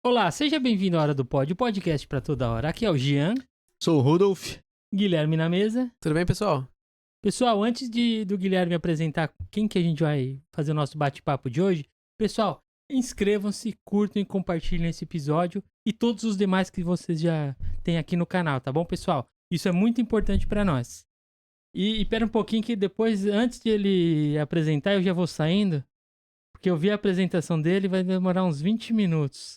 Olá, seja bem-vindo à Hora do Pod, o podcast pra toda hora. Aqui é o Jean, Sou o Rudolf. Guilherme na mesa. Tudo bem, pessoal? Pessoal, antes do Guilherme apresentar quem que a gente vai fazer o nosso bate-papo de hoje, pessoal, inscrevam-se, curtam e compartilhem esse episódio e todos os demais que vocês já têm aqui no canal, tá bom, pessoal? Isso é muito importante pra nós. E espera um pouquinho que depois, antes de ele apresentar, eu já vou saindo, porque eu vi a apresentação dele e vai demorar uns 20 minutos.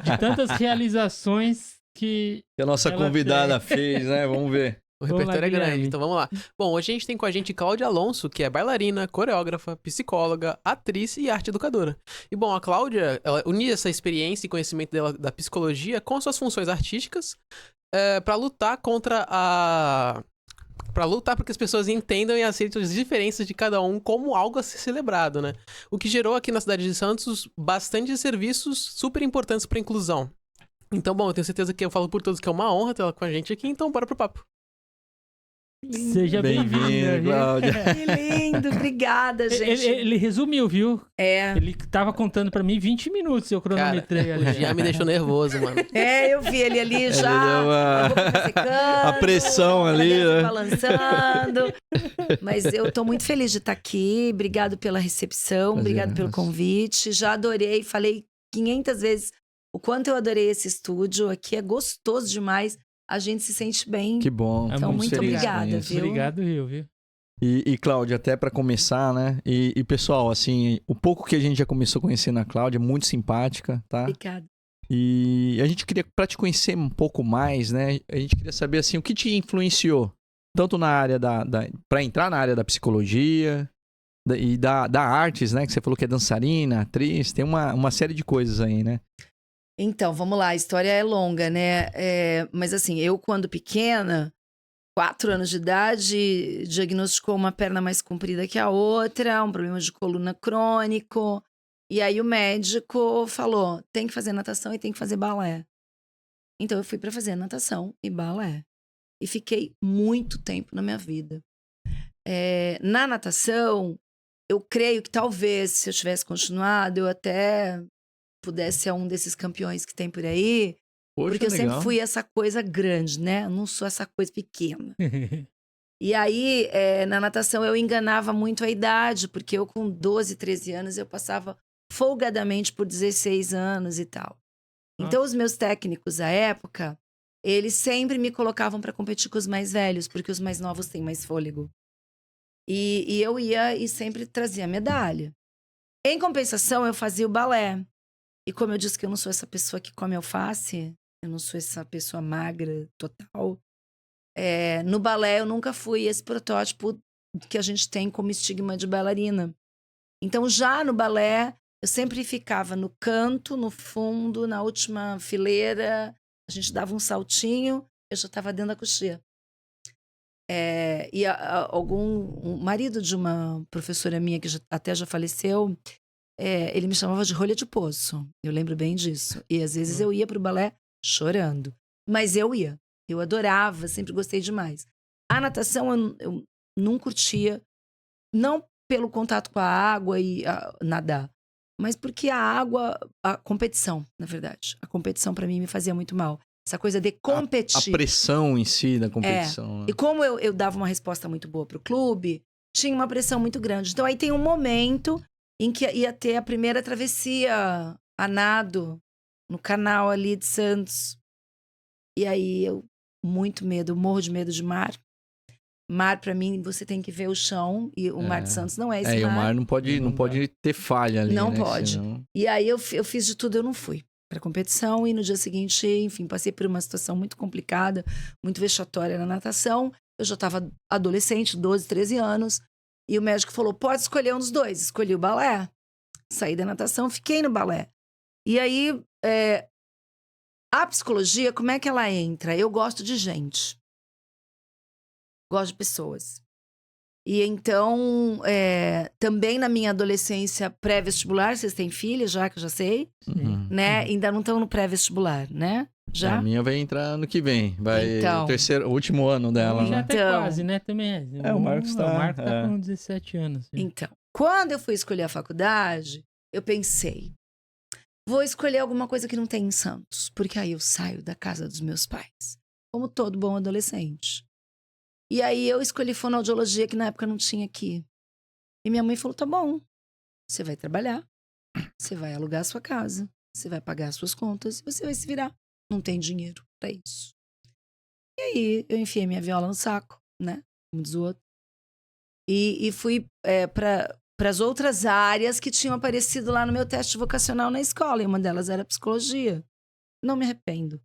De tantas realizações que Que a nossa ela convidada fez, né? Vamos ver. O Vamos lá, repertório é grande, Guilherme. então vamos lá. Bom, hoje a gente tem com a gente Cláudia Alonso, que é bailarina, coreógrafa, psicóloga, atriz e arte educadora. E bom, a Cláudia, ela unia essa experiência e conhecimento dela da psicologia com suas funções artísticas pra lutar contra a... Pra lutar para que as pessoas entendam e aceitem as diferenças de cada um como algo a ser celebrado, né? O que gerou aqui na cidade de Santos bastante serviços super importantes para inclusão. Então, bom, eu tenho certeza que eu falo por todos que é uma honra ter ela com a gente aqui, então bora pro papo. seja bem-vinda. viu? Cláudia. Que lindo, obrigada, gente. Ele resumiu, viu? É, Ele tava contando pra mim 20 minutos, eu cronometrei O ali. Jean me deixou nervoso, mano. eu vi ele ali já, deu a boca tá secando, a pressão a ali, cabeça né? balançando. Mas eu tô muito feliz de estar aqui, obrigado pela recepção, obrigado pelo convite. Já adorei, falei 500 vezes o quanto eu adorei esse estúdio. Aqui é gostoso demais, a gente se sente bem. Que bom. É Então, muito feliz com obrigada, isso. viu? Obrigado, viu? E Cláudia, até pra começar, né? E pessoal, assim, o pouco que a gente já começou conhecendo a Cláudia, muito simpática, tá? Obrigada. E a gente queria, pra te conhecer um pouco mais, né? A gente queria saber, assim, o que te influenciou, tanto na área pra entrar na área da psicologia e da artes, né? Que você falou que é dançarina, atriz, tem uma série de coisas aí, né? Então, vamos lá, a história é longa, né? Mas assim, eu quando pequena, 4 anos de idade, diagnosticou uma perna mais comprida que a outra, um problema de coluna crônico. E aí o médico falou, tem que fazer natação e tem que fazer balé. Então eu fui pra fazer natação e balé. E fiquei muito tempo na minha vida. Na natação, eu creio que talvez, se eu tivesse continuado, eu até pudesse ser um desses campeões que tem por aí. Poxa, Porque eu legal. sempre fui essa coisa grande, né? Eu não sou essa coisa pequena. E aí, na natação, eu enganava muito a idade, porque eu com 12, 13 anos, eu passava folgadamente por 16 anos e tal. Então, os meus técnicos à época, eles sempre me colocavam para competir com os mais velhos, porque os mais novos têm mais fôlego. E eu ia e sempre trazia medalha. Em compensação, eu fazia o balé. E como eu disse que eu não sou essa pessoa que come alface, eu não sou essa pessoa magra total. No balé eu nunca fui esse protótipo que a gente tem como estigma de bailarina. Então já no balé eu sempre ficava no canto, no fundo, na última fileira. A gente dava um saltinho, eu já estava dentro da coxia. O marido de uma professora minha que até já faleceu, ele me chamava de rolha de poço. Eu lembro bem disso. E às vezes eu ia pro balé chorando. Mas eu ia. Eu adorava, sempre gostei demais. A natação eu não curtia. Não pelo contato com a água e nadar. Mas porque a competição, na verdade. A competição pra mim me fazia muito mal. Essa coisa de competir. A pressão em si da competição. Né? E como eu dava uma resposta muito boa pro clube, tinha uma pressão muito grande. Então aí tem um momento em que ia ter a primeira travessia a nado no canal ali de Santos. E aí eu, muito medo, eu morro de medo de mar. Mar, pra mim, você tem que ver o chão. E o mar de Santos não é esse E mar. o mar não pode ter falha ali, Não né? pode. Senão... E aí eu fiz de tudo, eu não fui pra competição. E no dia seguinte, enfim, passei por uma situação muito complicada, muito vexatória na natação. Eu já estava adolescente, 12, 13 anos. E o médico falou, pode escolher um dos dois. Escolhi o balé. Saí da natação, fiquei no balé. E aí, a psicologia, como é que ela entra? Eu gosto de gente. Gosto de pessoas. E então, também na minha adolescência pré-vestibular, vocês têm filha já, que eu já sei, né? Ainda não estão no pré-vestibular, né? Já? A minha vai entrar ano que vem. Vai Então. o último ano dela, Já né? tá Então. quase, né? Também o Marcos tá... O Marcos tá com 17 anos. Então, quando eu fui escolher a faculdade, eu pensei, vou escolher alguma coisa que não tem em Santos, porque aí eu saio da casa dos meus pais, como todo bom adolescente. E aí eu escolhi fonoaudiologia, que na época não tinha aqui. E minha mãe falou, tá bom, você vai trabalhar, você vai alugar a sua casa, você vai pagar as suas contas e você vai se virar. Não tem dinheiro pra isso. E aí eu enfiei minha viola no saco, né, como diz o outro. E fui para as outras áreas que tinham aparecido lá no meu teste vocacional na escola. E uma delas era psicologia. Não me arrependo.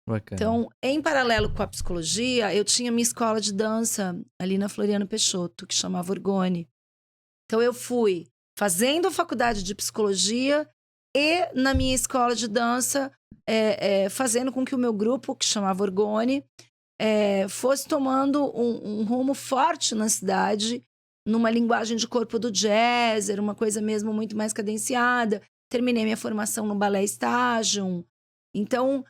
Bacana. Então, em paralelo com a psicologia, eu tinha minha escola de dança ali na Floriano Peixoto, que chamava Orgone. Então, eu fui fazendo a faculdade de psicologia e na minha escola de dança, fazendo com que o meu grupo, que chamava Orgone, fosse tomando um rumo forte na cidade, numa linguagem de corpo do jazz, era uma coisa mesmo muito mais cadenciada. Terminei minha formação no Ballet Station. Então,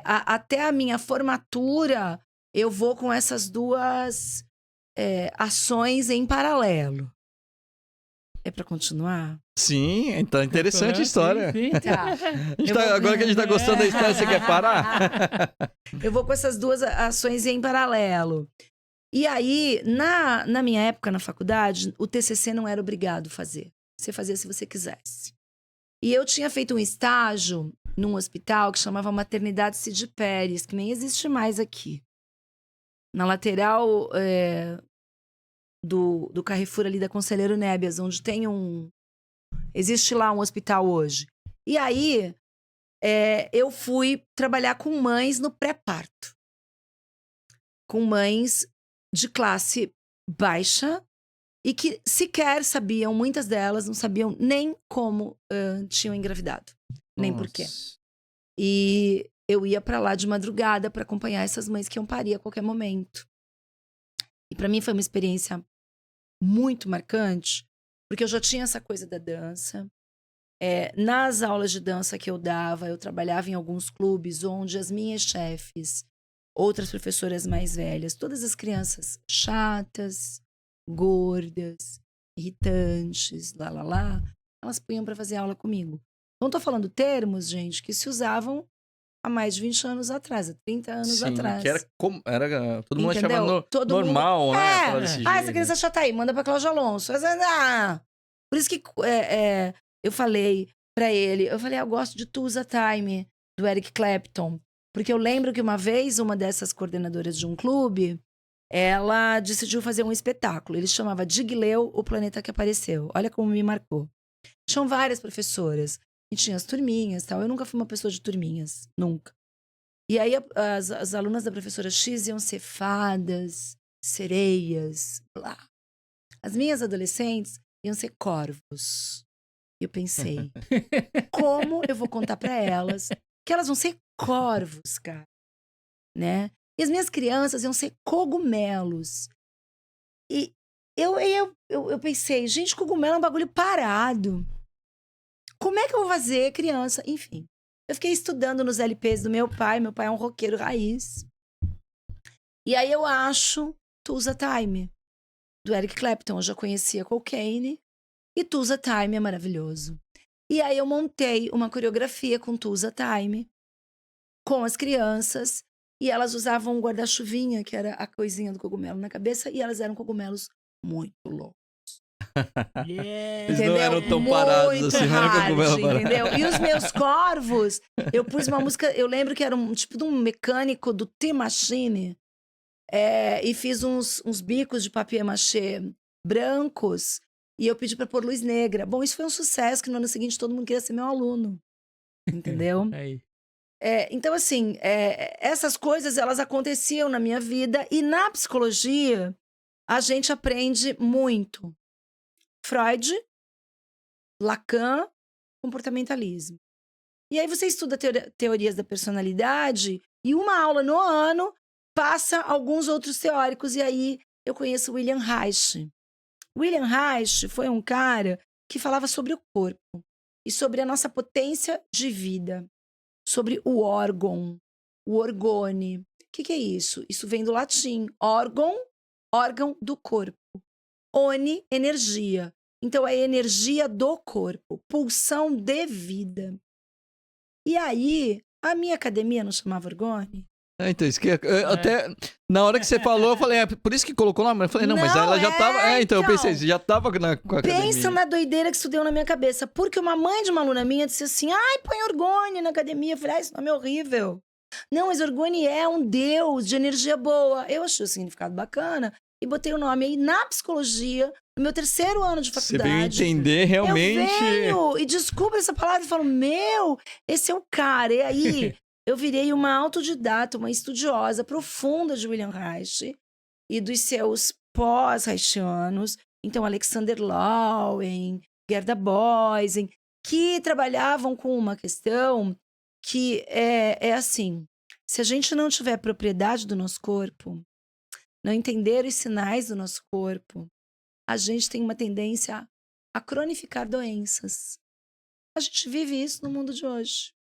até a minha formatura, eu vou com essas duas ações em paralelo. É para continuar? Sim, então interessante a história. Sim, sim. Tá. Agora que a gente tá gostando da história, você quer parar? Eu vou com essas duas ações em paralelo. E aí, na minha época na faculdade, o TCC não era obrigado a fazer. Você fazia se você quisesse. E eu tinha feito um estágio num hospital que chamava Maternidade Cid Pérez, que nem existe mais aqui. Na lateral do Carrefour ali da Conselheiro Nébias, onde tem existe lá um hospital hoje. E aí, eu fui trabalhar com mães no pré-parto. Com mães de classe baixa e que sequer sabiam, muitas delas não sabiam nem como tinham engravidado, nem por quê. E eu ia pra lá de madrugada pra acompanhar essas mães que iam parir a qualquer momento. E pra mim foi uma experiência muito marcante, porque eu já tinha essa coisa da dança. Nas aulas de dança que eu dava, eu trabalhava em alguns clubes onde as minhas chefes, outras professoras mais velhas, todas as crianças chatas, gordas, irritantes, elas punham pra fazer aula comigo. Não tô falando termos, gente, que se usavam há mais de 20 anos atrás, há 30 anos Sim, atrás. que era como. Todo mundo Entendeu? achava Todo mundo- normal, né? Falar desse essa jeito. criança chata aí, manda pra Cláudia Alonso. Por isso que eu falei pra ele, eu gosto de Tusa Time, do Eric Clapton. Porque eu lembro que uma vez, uma dessas coordenadoras de um clube, ela decidiu fazer um espetáculo. Ele chamava Digleu, o Planeta que Apareceu. Olha como me marcou. Tinham várias professoras. E tinha as turminhas e tal. Eu nunca fui uma pessoa de turminhas. Nunca. E aí as alunas da professora X iam ser fadas, sereias, blá. As minhas adolescentes iam ser corvos. E eu pensei, como eu vou contar pra elas que elas vão ser corvos, cara, né? E as minhas crianças iam ser cogumelos. E eu pensei, gente, cogumelo é um bagulho parado. Como é que eu vou fazer criança? Enfim, eu fiquei estudando nos LPs do meu pai é um roqueiro raiz. E aí eu acho Tusa Time, do Eric Clapton. Eu já conhecia Cocaine e Tusa Time é maravilhoso. E aí eu montei uma coreografia com Tusa Time, com as crianças, e elas usavam um guarda-chuvinha, que era a coisinha do cogumelo na cabeça, e elas eram cogumelos muito loucos. Eles não eram tão parados assim, não era cogumelo parado. Entendeu? E os meus corvos, eu pus uma música, eu lembro que era um tipo de um mecânico do T-Machine, e fiz uns bicos de papier-mâché brancos, e eu pedi pra pôr luz negra. Bom, isso foi um sucesso, que no ano seguinte todo mundo queria ser meu aluno. Entendeu? Então, assim, essas coisas, elas aconteciam na minha vida. E na psicologia, a gente aprende muito. Freud, Lacan, comportamentalismo. E aí você estuda teorias da personalidade e uma aula no ano passa alguns outros teóricos. E aí eu conheço William Reich. William Reich foi um cara que falava sobre o corpo e sobre a nossa potência de vida, sobre o órgão, o orgone. O que é isso? Isso vem do latim. Órgão, órgão do corpo. Oni, energia. Então, é energia do corpo, pulsão de vida. E aí, a minha academia não chamava Orgone? Então, isso que até na hora que você falou, eu falei, por isso que colocou lá, mas eu falei, não, mas ela já tava. Então, eu pensei, você já tava com a academia. Pensa na doideira que isso deu na minha cabeça. Porque uma mãe de uma aluna minha disse assim: ai, põe Orgone na academia. Eu falei, esse nome é horrível. Não, mas Orgone é um deus de energia boa. Eu achei o significado bacana e botei o nome aí na psicologia, no meu 3º ano de Você faculdade. veio entender realmente. Eu venho e descubro essa palavra e falo, esse é o cara. E aí, eu virei uma autodidata, uma estudiosa profunda de William Reich e dos seus pós-reichianos. Então, Alexander Lowen, Gerda Boysen, que trabalhavam com uma questão que é assim, se a gente não tiver propriedade do nosso corpo, não entender os sinais do nosso corpo, a gente tem uma tendência a cronificar doenças. A gente vive isso no mundo de hoje,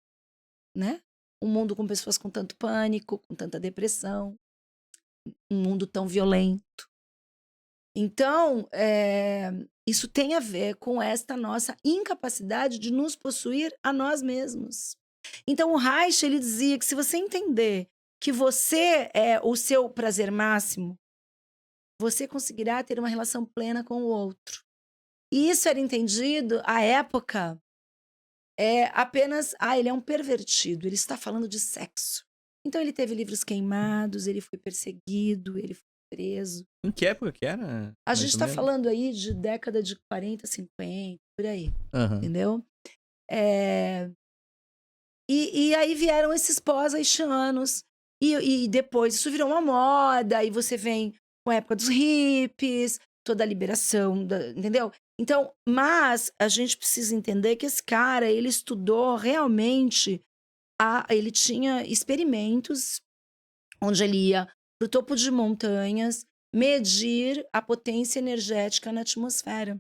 né? Um mundo com pessoas com tanto pânico, com tanta depressão, um mundo tão violento. Então, isso tem a ver com esta nossa incapacidade de nos possuir a nós mesmos. Então, o Reich, ele dizia que se você entender que você é o seu prazer máximo, você conseguirá ter uma relação plena com o outro. E isso era entendido, à época, apenas, ele é um pervertido, ele está falando de sexo. Então ele teve livros queimados, ele foi perseguido, ele foi preso. Em que época que era? A gente está falando aí de década de 40, 50, por aí, entendeu? E aí vieram esses pós-haitianos, e depois isso virou uma moda, e você vem com a época dos hippies, toda a liberação, entendeu? Então, mas a gente precisa entender que esse cara, ele estudou realmente, ele tinha experimentos onde ele ia para o topo de montanhas medir a potência energética na atmosfera.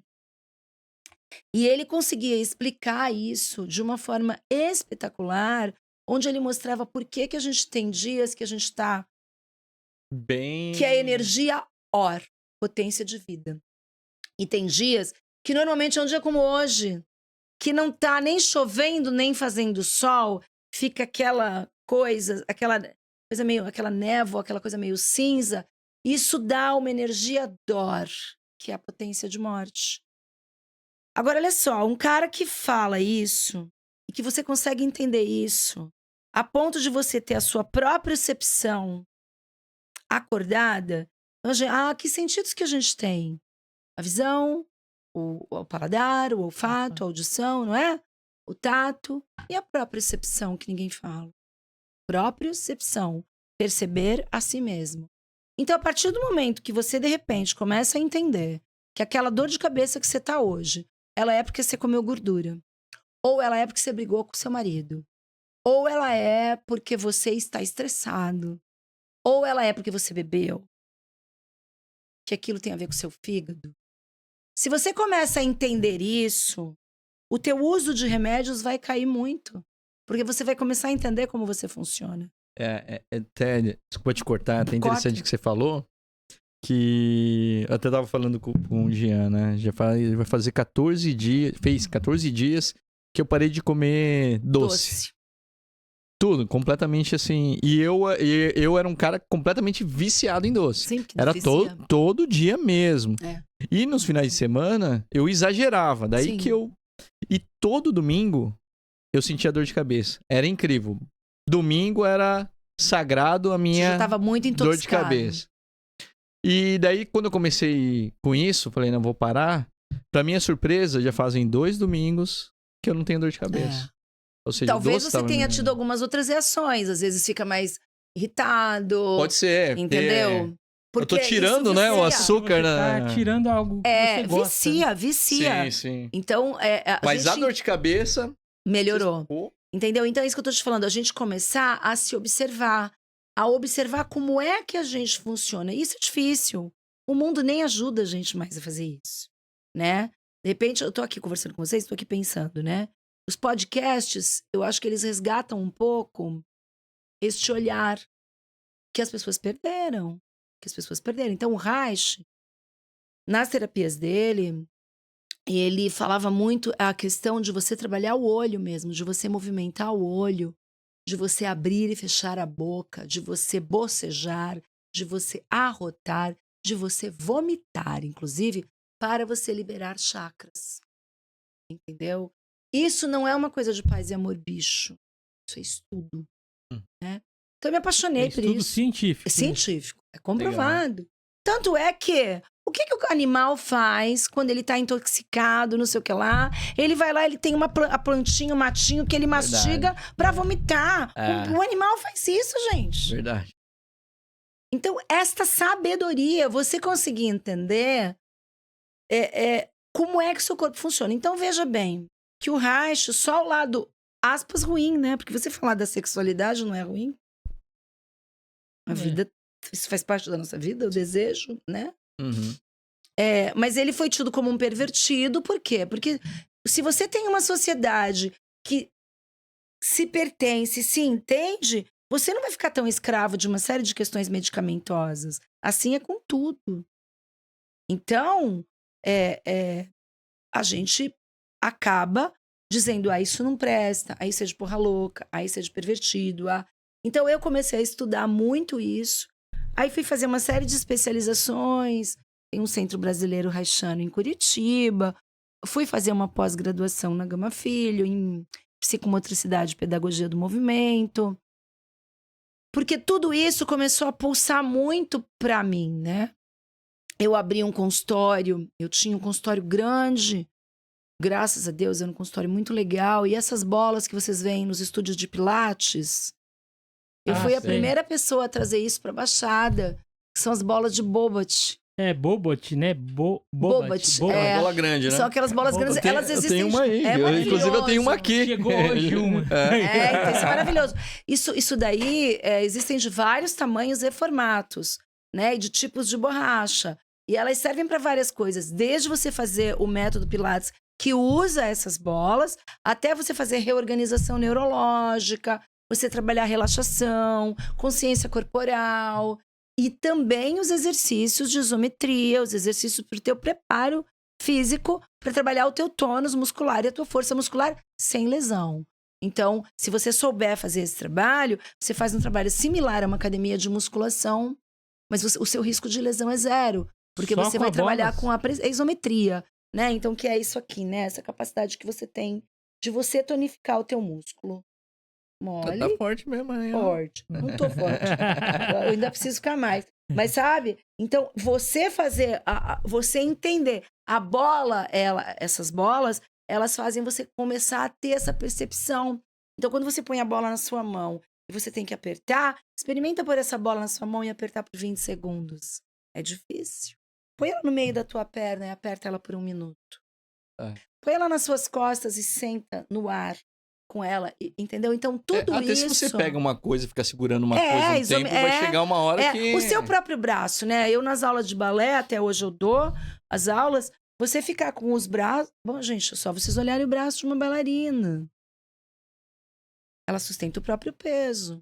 E ele conseguia explicar isso de uma forma espetacular, onde ele mostrava por que a gente tem dias que a gente está que é energia OR, potência de vida. E tem dias que normalmente é um dia como hoje, que não tá nem chovendo, nem fazendo sol, fica aquela coisa meio, aquela névoa, aquela coisa meio cinza. Isso dá uma energia DOR, que é a potência de morte. Agora, olha só, um cara que fala isso, e que você consegue entender isso, a ponto de você ter a sua própria percepção acordada, que sentidos que a gente tem? A visão, o paladar, o olfato, a audição, não é? O tato e a própria percepção, que ninguém fala. Propriocepção, perceber a si mesmo. Então, a partir do momento que você, de repente, começa a entender que aquela dor de cabeça que você tá hoje, ela é porque você comeu gordura. Ou ela é porque você brigou com seu marido. Ou ela é porque você está estressado. Ou ela é porque você bebeu. Que aquilo tem a ver com o seu fígado. Se você começa a entender isso, o teu uso de remédios vai cair muito. Porque você vai começar a entender como você funciona. Até, desculpa te cortar, até interessante que você falou, que eu até tava falando com o Jean, né? Vai fazer 14 dias, fez 14 dias que eu parei de comer doce. Tudo, completamente assim. E eu era um cara completamente viciado em doce. Sim, porque era todo dia mesmo. E nos finais de semana, eu exagerava. Daí que eu... E todo domingo, eu sentia dor de cabeça. Era incrível. Domingo era sagrado a minha já tava muito dor de cabeça. E daí, quando eu comecei com isso, falei, não, vou parar. Pra minha surpresa, já fazem 2 domingos que eu não tenho dor de cabeça. Ou seja, talvez você tenha tido algumas outras reações. Às vezes fica mais irritado. Pode ser. Entendeu? Porque eu tô tirando, né, o açúcar. Tá tirando algo que você gosta. Vicia. Sim. Então, mas a dor de cabeça... melhorou. Entendeu? Então, é isso que eu tô te falando. A gente começar a se observar. A observar como é que a gente funciona. Isso é difícil. O mundo nem ajuda a gente mais a fazer isso, né? De repente, eu tô aqui conversando com vocês, tô aqui pensando, né? Os podcasts, eu acho que eles resgatam um pouco este olhar que as pessoas perderam. Então, o Reich, nas terapias dele, ele falava muito a questão de você trabalhar o olho mesmo, de você movimentar o olho, de você abrir e fechar a boca, de você bocejar, de você arrotar, de você vomitar, inclusive, para você liberar chakras. Entendeu? Isso não é uma coisa de paz e amor, bicho. Isso é estudo. Né? Então eu me apaixonei por estudo isso. científico. É científico, é comprovado. Tanto é que o que o animal faz quando ele tá intoxicado, não sei o que lá? Ele vai lá, ele tem a plantinha, o matinho que ele mastiga pra vomitar. O animal faz isso, gente. Verdade. Então, esta sabedoria, você conseguir entender como é que o seu corpo funciona. Então, veja bem, que o Reich, só o lado, aspas, ruim, né? Porque você falar da sexualidade não é ruim. A vida, isso faz parte da nossa vida, o desejo, né? Uhum. Mas ele foi tido como um pervertido, por quê? Porque se você tem uma sociedade que se pertence, se entende, você não vai ficar tão escravo de uma série de questões medicamentosas. Assim é com tudo. Então, a gente acaba dizendo, isso não presta, isso é de porra louca, isso é de pervertido. Então, eu comecei a estudar muito isso. Aí fui fazer uma série de especializações. Tem um centro brasileiro reichiano em Curitiba. Fui fazer uma pós-graduação na Gama Filho, em psicomotricidade e pedagogia do movimento. Porque tudo isso começou a pulsar muito pra mim, né? Eu abri um consultório, eu tinha um consultório grande. Graças a Deus, era um consultório muito legal. E essas bolas que vocês veem nos estúdios de Pilates, eu fui a primeira pessoa a trazer isso pra Baixada, que são as bolas de Bobot. Bobot, né? Bobot. Uma bola grande, né? São aquelas bolas grandes, elas existem. Eu tenho uma aí. Inclusive, eu tenho uma aqui. Chegou hoje uma. Então isso é maravilhoso. Isso daí, existem de vários tamanhos e formatos, né? E de tipos de borracha. E elas servem para várias coisas. Desde você fazer o método Pilates, que usa essas bolas, até você fazer reorganização neurológica, você trabalhar relaxação, consciência corporal. E também os exercícios de isometria, os exercícios para o teu preparo físico, para trabalhar o teu tônus muscular e a tua força muscular sem lesão. Então, se você souber fazer esse trabalho, você faz um trabalho similar a uma academia de musculação, mas o seu risco de lesão é zero, porque Só você com vai a trabalhar bolas? com a isometria, né? Então, que é isso aqui, né? Essa capacidade que você tem de você tonificar o teu músculo. Mole. Tá forte mesmo, aí. Forte. Não tô forte. Eu ainda preciso ficar mais. Mas sabe? Então, você fazer, você entender. A bola, essas bolas, elas fazem você começar a ter essa percepção. Então, quando você põe a bola na sua mão e você tem que apertar, experimenta pôr essa bola na sua mão e apertar por 20 segundos. É difícil. Põe ela no meio da tua perna e aperta ela por 1 minuto. Põe ela nas suas costas e senta no ar com ela, entendeu? Então, tudo até isso... se você pega uma coisa e fica segurando uma coisa um tempo, vai chegar uma hora que... O seu próprio braço, né? Eu, nas aulas de balé, até hoje eu dou as aulas, você ficar com os braços... Bom, gente, é só vocês olharem o braço de uma bailarina. Ela sustenta o próprio peso.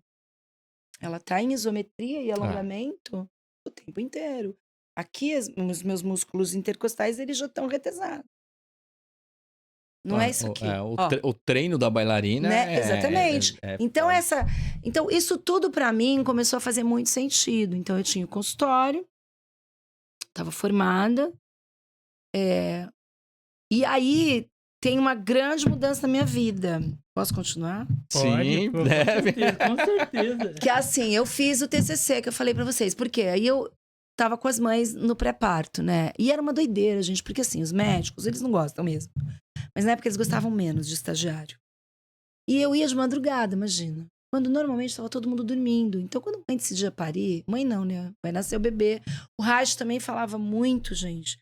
Ela tá em isometria e alongamento o tempo inteiro. Aqui, os meus músculos intercostais, eles já estão retesados. Não é isso aqui. O treino da bailarina, né? Exatamente. Então, então, isso tudo pra mim começou a fazer muito sentido. Então, eu tinha o consultório, estava formada. E aí, tem uma grande mudança na minha vida. Posso continuar? Sim, deve. Com certeza. Que assim, eu fiz o TCC que eu falei pra vocês. Por quê? Aí eu tava com as mães no pré-parto, né? E era uma doideira, gente. Porque assim, os médicos, eles não gostam mesmo. Mas na época eles gostavam menos de estagiário. E eu ia de madrugada, imagina. Quando normalmente estava todo mundo dormindo. Então, quando a mãe decidia parir... Mãe não, né? Vai nascer o bebê. O Reich também falava muito, gente,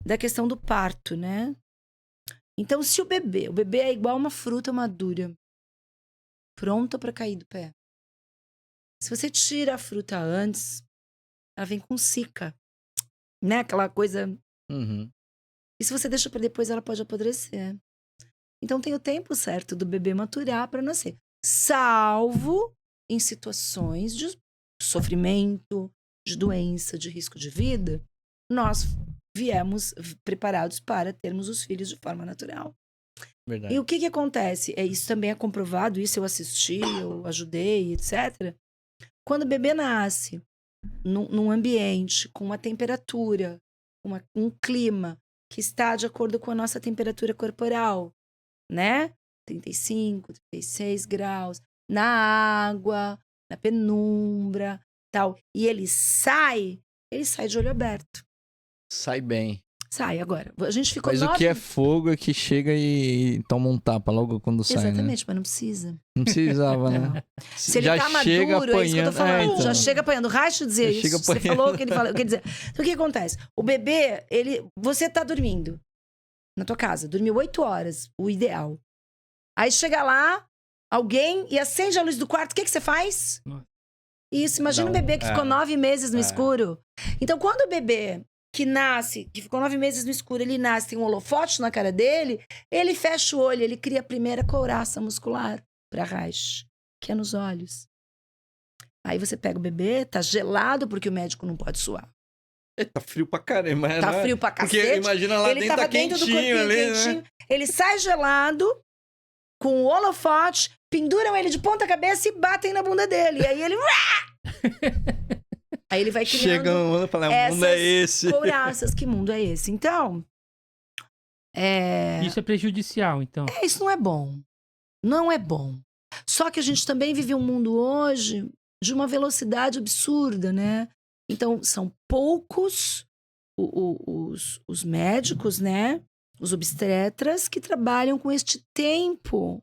da questão do parto, né? Então, se o bebê é igual uma fruta madura, pronta para cair do pé. Se você tira a fruta antes, ela vem com cica. Né? Aquela coisa... Uhum. E se você deixa para depois, ela pode apodrecer. Então, tem o tempo certo do bebê maturar para nascer. Salvo em situações de sofrimento, de doença, de risco de vida, nós viemos preparados para termos os filhos de forma natural. Verdade. E o que acontece? Isso também é comprovado, isso eu assisti, eu ajudei, etc. Quando o bebê nasce num ambiente com uma temperatura, um clima que está de acordo com a nossa temperatura corporal, né? 35, 36 graus, na água, na penumbra, tal. E ele sai de olho aberto. Sai bem. Sai agora. A gente ficou Mas o que é fogo é que chega e toma um tapa logo quando sai, né? Exatamente, mas não precisa. Não precisava, né? Não. Se ele Já tá chega maduro, é isso que eu tô apanhando. falando. Então. Já chega apanhando. O Reich dizia Já chega isso. Você apanhando. falou o que ele falou. Quer dizer, então o que acontece? O bebê, você tá dormindo na tua casa, dormiu 8 horas, o ideal. Aí chega lá, alguém, e acende a luz do quarto, o que você faz? Isso, imagina um bebê que ficou 9 meses no escuro. Então, quando o bebê que nasce, que ficou 9 meses no escuro, ele nasce, tem um holofote na cara dele, ele fecha o olho, ele cria a primeira couraça muscular para Reich, que é nos olhos. Aí você pega o bebê, tá gelado, porque o médico não pode suar. Tá frio pra caramba. Tá frio pra cacete. Porque imagina lá ele dentro, tava tá dentro do quentinho corpinho ali, quentinho. né? Ele sai gelado, com o holofote, penduram ele de ponta cabeça e batem na bunda dele. E aí ele... Aí ele vai criando... Chega no mundo e fala, o mundo é esse. Couraças, que mundo é esse? Então... Isso é prejudicial, então. Isso não é bom. Não é bom. Só que a gente também vive um mundo hoje de uma velocidade absurda, né? Então, são poucos os médicos, né? Os obstetras que trabalham com este tempo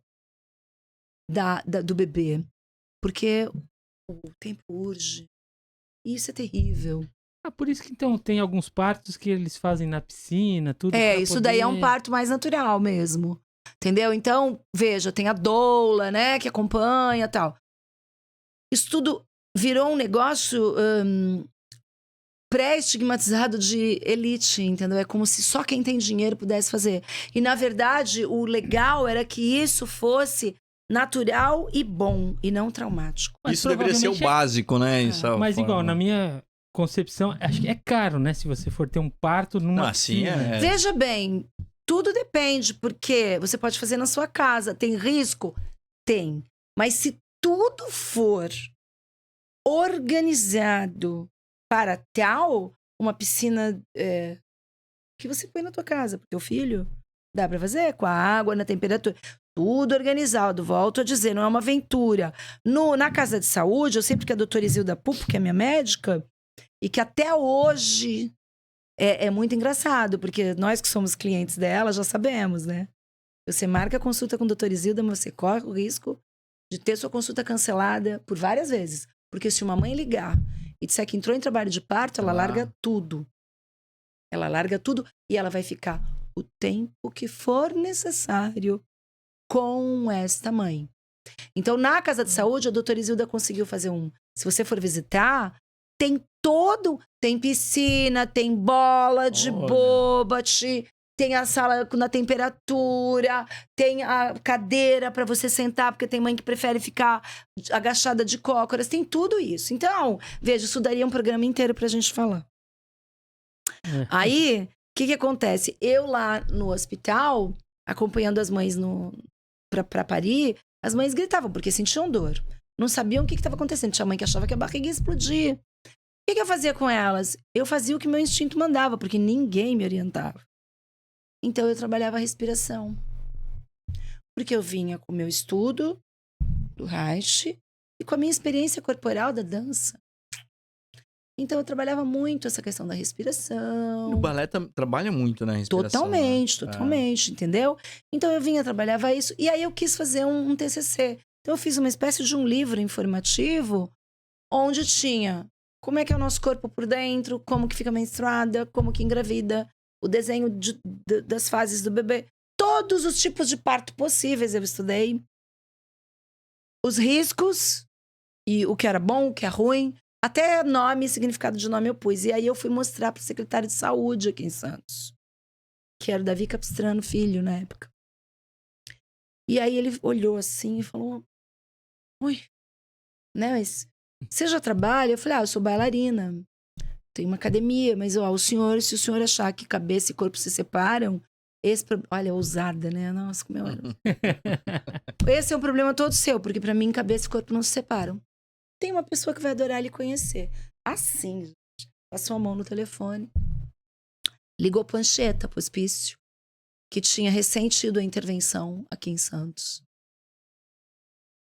do bebê. Porque o tempo urge. E isso é terrível. Por isso que então tem alguns partos que eles fazem na piscina, tudo. Isso daí é um parto mais natural mesmo. Entendeu? Então, veja, tem a doula, né? Que acompanha e tal. Isso tudo virou um negócio pré-estigmatizado de elite, entendeu? É como se só quem tem dinheiro pudesse fazer. E, na verdade, o legal era que isso fosse natural e bom, e não traumático. Isso deveria ser o básico, né? Mas igual, na minha concepção, acho que é caro, né? Se você for ter um parto numa piscina. Veja bem, tudo depende, porque você pode fazer na sua casa. Tem risco? Tem. Mas se tudo for organizado para tal, uma piscina que você põe na tua casa pro teu filho, dá para fazer com a água, na temperatura, tudo organizado. Volto a dizer, não é uma aventura. Na casa de saúde, eu sei porque a doutora Isilda Pupo, que é minha médica, e que até hoje é muito engraçado, porque nós que somos clientes dela já sabemos, né? Você marca a consulta com a doutora Isilda, mas você corre o risco de ter sua consulta cancelada por várias vezes. Porque se uma mãe ligar e disser que entrou em trabalho de parto, ela larga tudo. Ela larga tudo e ela vai ficar o tempo que for necessário com esta mãe. Então, na casa de saúde, a doutora Isilda conseguiu fazer se você for visitar, tem piscina, tem bola de bobat, tem a sala na temperatura, tem a cadeira para você sentar, porque tem mãe que prefere ficar agachada de cócoras, tem tudo isso. Então, veja, isso daria um programa inteiro pra gente falar. Aí, o que acontece? Eu lá no hospital, acompanhando as mães pra parir, as mães gritavam, porque sentiam dor. Não sabiam o que estava acontecendo. Tinha mãe que achava que a barriga ia explodir. O que eu fazia com elas? Eu fazia o que meu instinto mandava, porque ninguém me orientava. Então, eu trabalhava a respiração. Porque eu vinha com o meu estudo do Reich e com a minha experiência corporal da dança. Então, eu trabalhava muito essa questão da respiração. O balé trabalha muito na respiração. Totalmente, entendeu? Então, eu vinha, trabalhava isso. E aí, eu quis fazer um TCC. Então, eu fiz uma espécie de um livro informativo onde tinha como é que é o nosso corpo por dentro, como que fica menstruada, como que engravida, o desenho das fases do bebê. Todos os tipos de parto possíveis eu estudei. Os riscos, e o que era bom, o que é ruim. Até nome e significado de nome eu pus. E aí eu fui mostrar para o secretário de saúde aqui em Santos, que era o Davi Capistrano Filho, na época. E aí ele olhou assim e falou: oi, né, mas você já trabalha? Eu falei: eu sou bailarina. tem uma academia, mas ó, se o senhor achar que cabeça e corpo se separam, olha, ousada, né? Nossa, como eu... Esse é um problema todo seu, porque pra mim cabeça e corpo não se separam. Tem uma pessoa que vai adorar lhe conhecer. Assim, gente. Passou a mão no telefone. Ligou pro Anchieta, pro hospício, que tinha recém tido a intervenção aqui em Santos.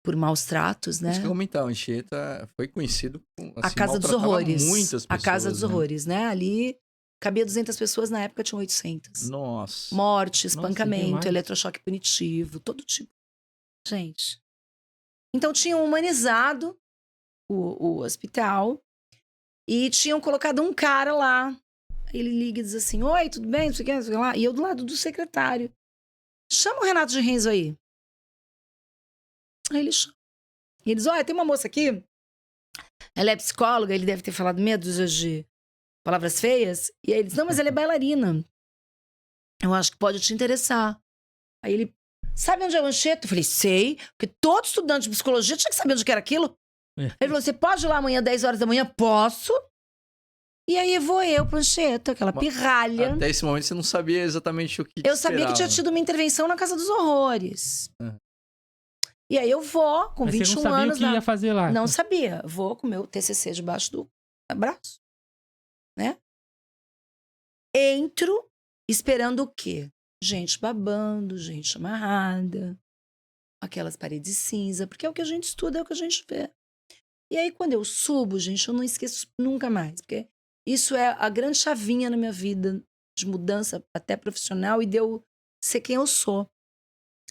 Por maus tratos, né? Isso que eu comentar, o Anchieta foi conhecido como, assim, A Casa dos maltratava Horrores. muitas A Casa pessoas, dos né? Horrores, né? Ali cabia 200 pessoas, na época tinham 800. Nossa. Morte, Nossa, espancamento, demais. eletrochoque punitivo, todo tipo. Gente. Então tinham humanizado o hospital e tinham colocado um cara lá. Ele liga e diz assim: oi, tudo bem? Não sei o que, não sei o que lá. E eu do lado do secretário. Chama o Renato de Renzo aí. Aí ele chama. E ele diz: olha, tem uma moça aqui. Ela é psicóloga, ele deve ter falado meia dúzia de palavras feias. E aí ele diz: não, mas ela é bailarina. Eu acho que pode te interessar. Aí ele: sabe onde é o Anchieta? Eu falei: sei, porque todo estudante de psicologia tinha que saber onde que era aquilo. Ele falou: você pode ir lá amanhã, 10 horas da manhã? Posso. E aí vou eu pro Anchieta, aquela pirralha. Até esse momento você não sabia exatamente o que te Eu sabia que tinha esperava. tido uma intervenção na Casa dos Horrores. Uhum. E aí eu vou, com Mas 21 você não sabia anos... o que ia fazer lá. Não sabia. Vou com o meu TCC debaixo do braço. Né? Entro esperando o quê? Gente babando, gente amarrada. Aquelas paredes cinza. Porque é o que a gente estuda, é o que a gente vê. E aí quando eu subo, gente, eu não esqueço nunca mais. Porque isso é a grande chavinha na minha vida. De mudança até profissional. E de eu ser quem eu sou.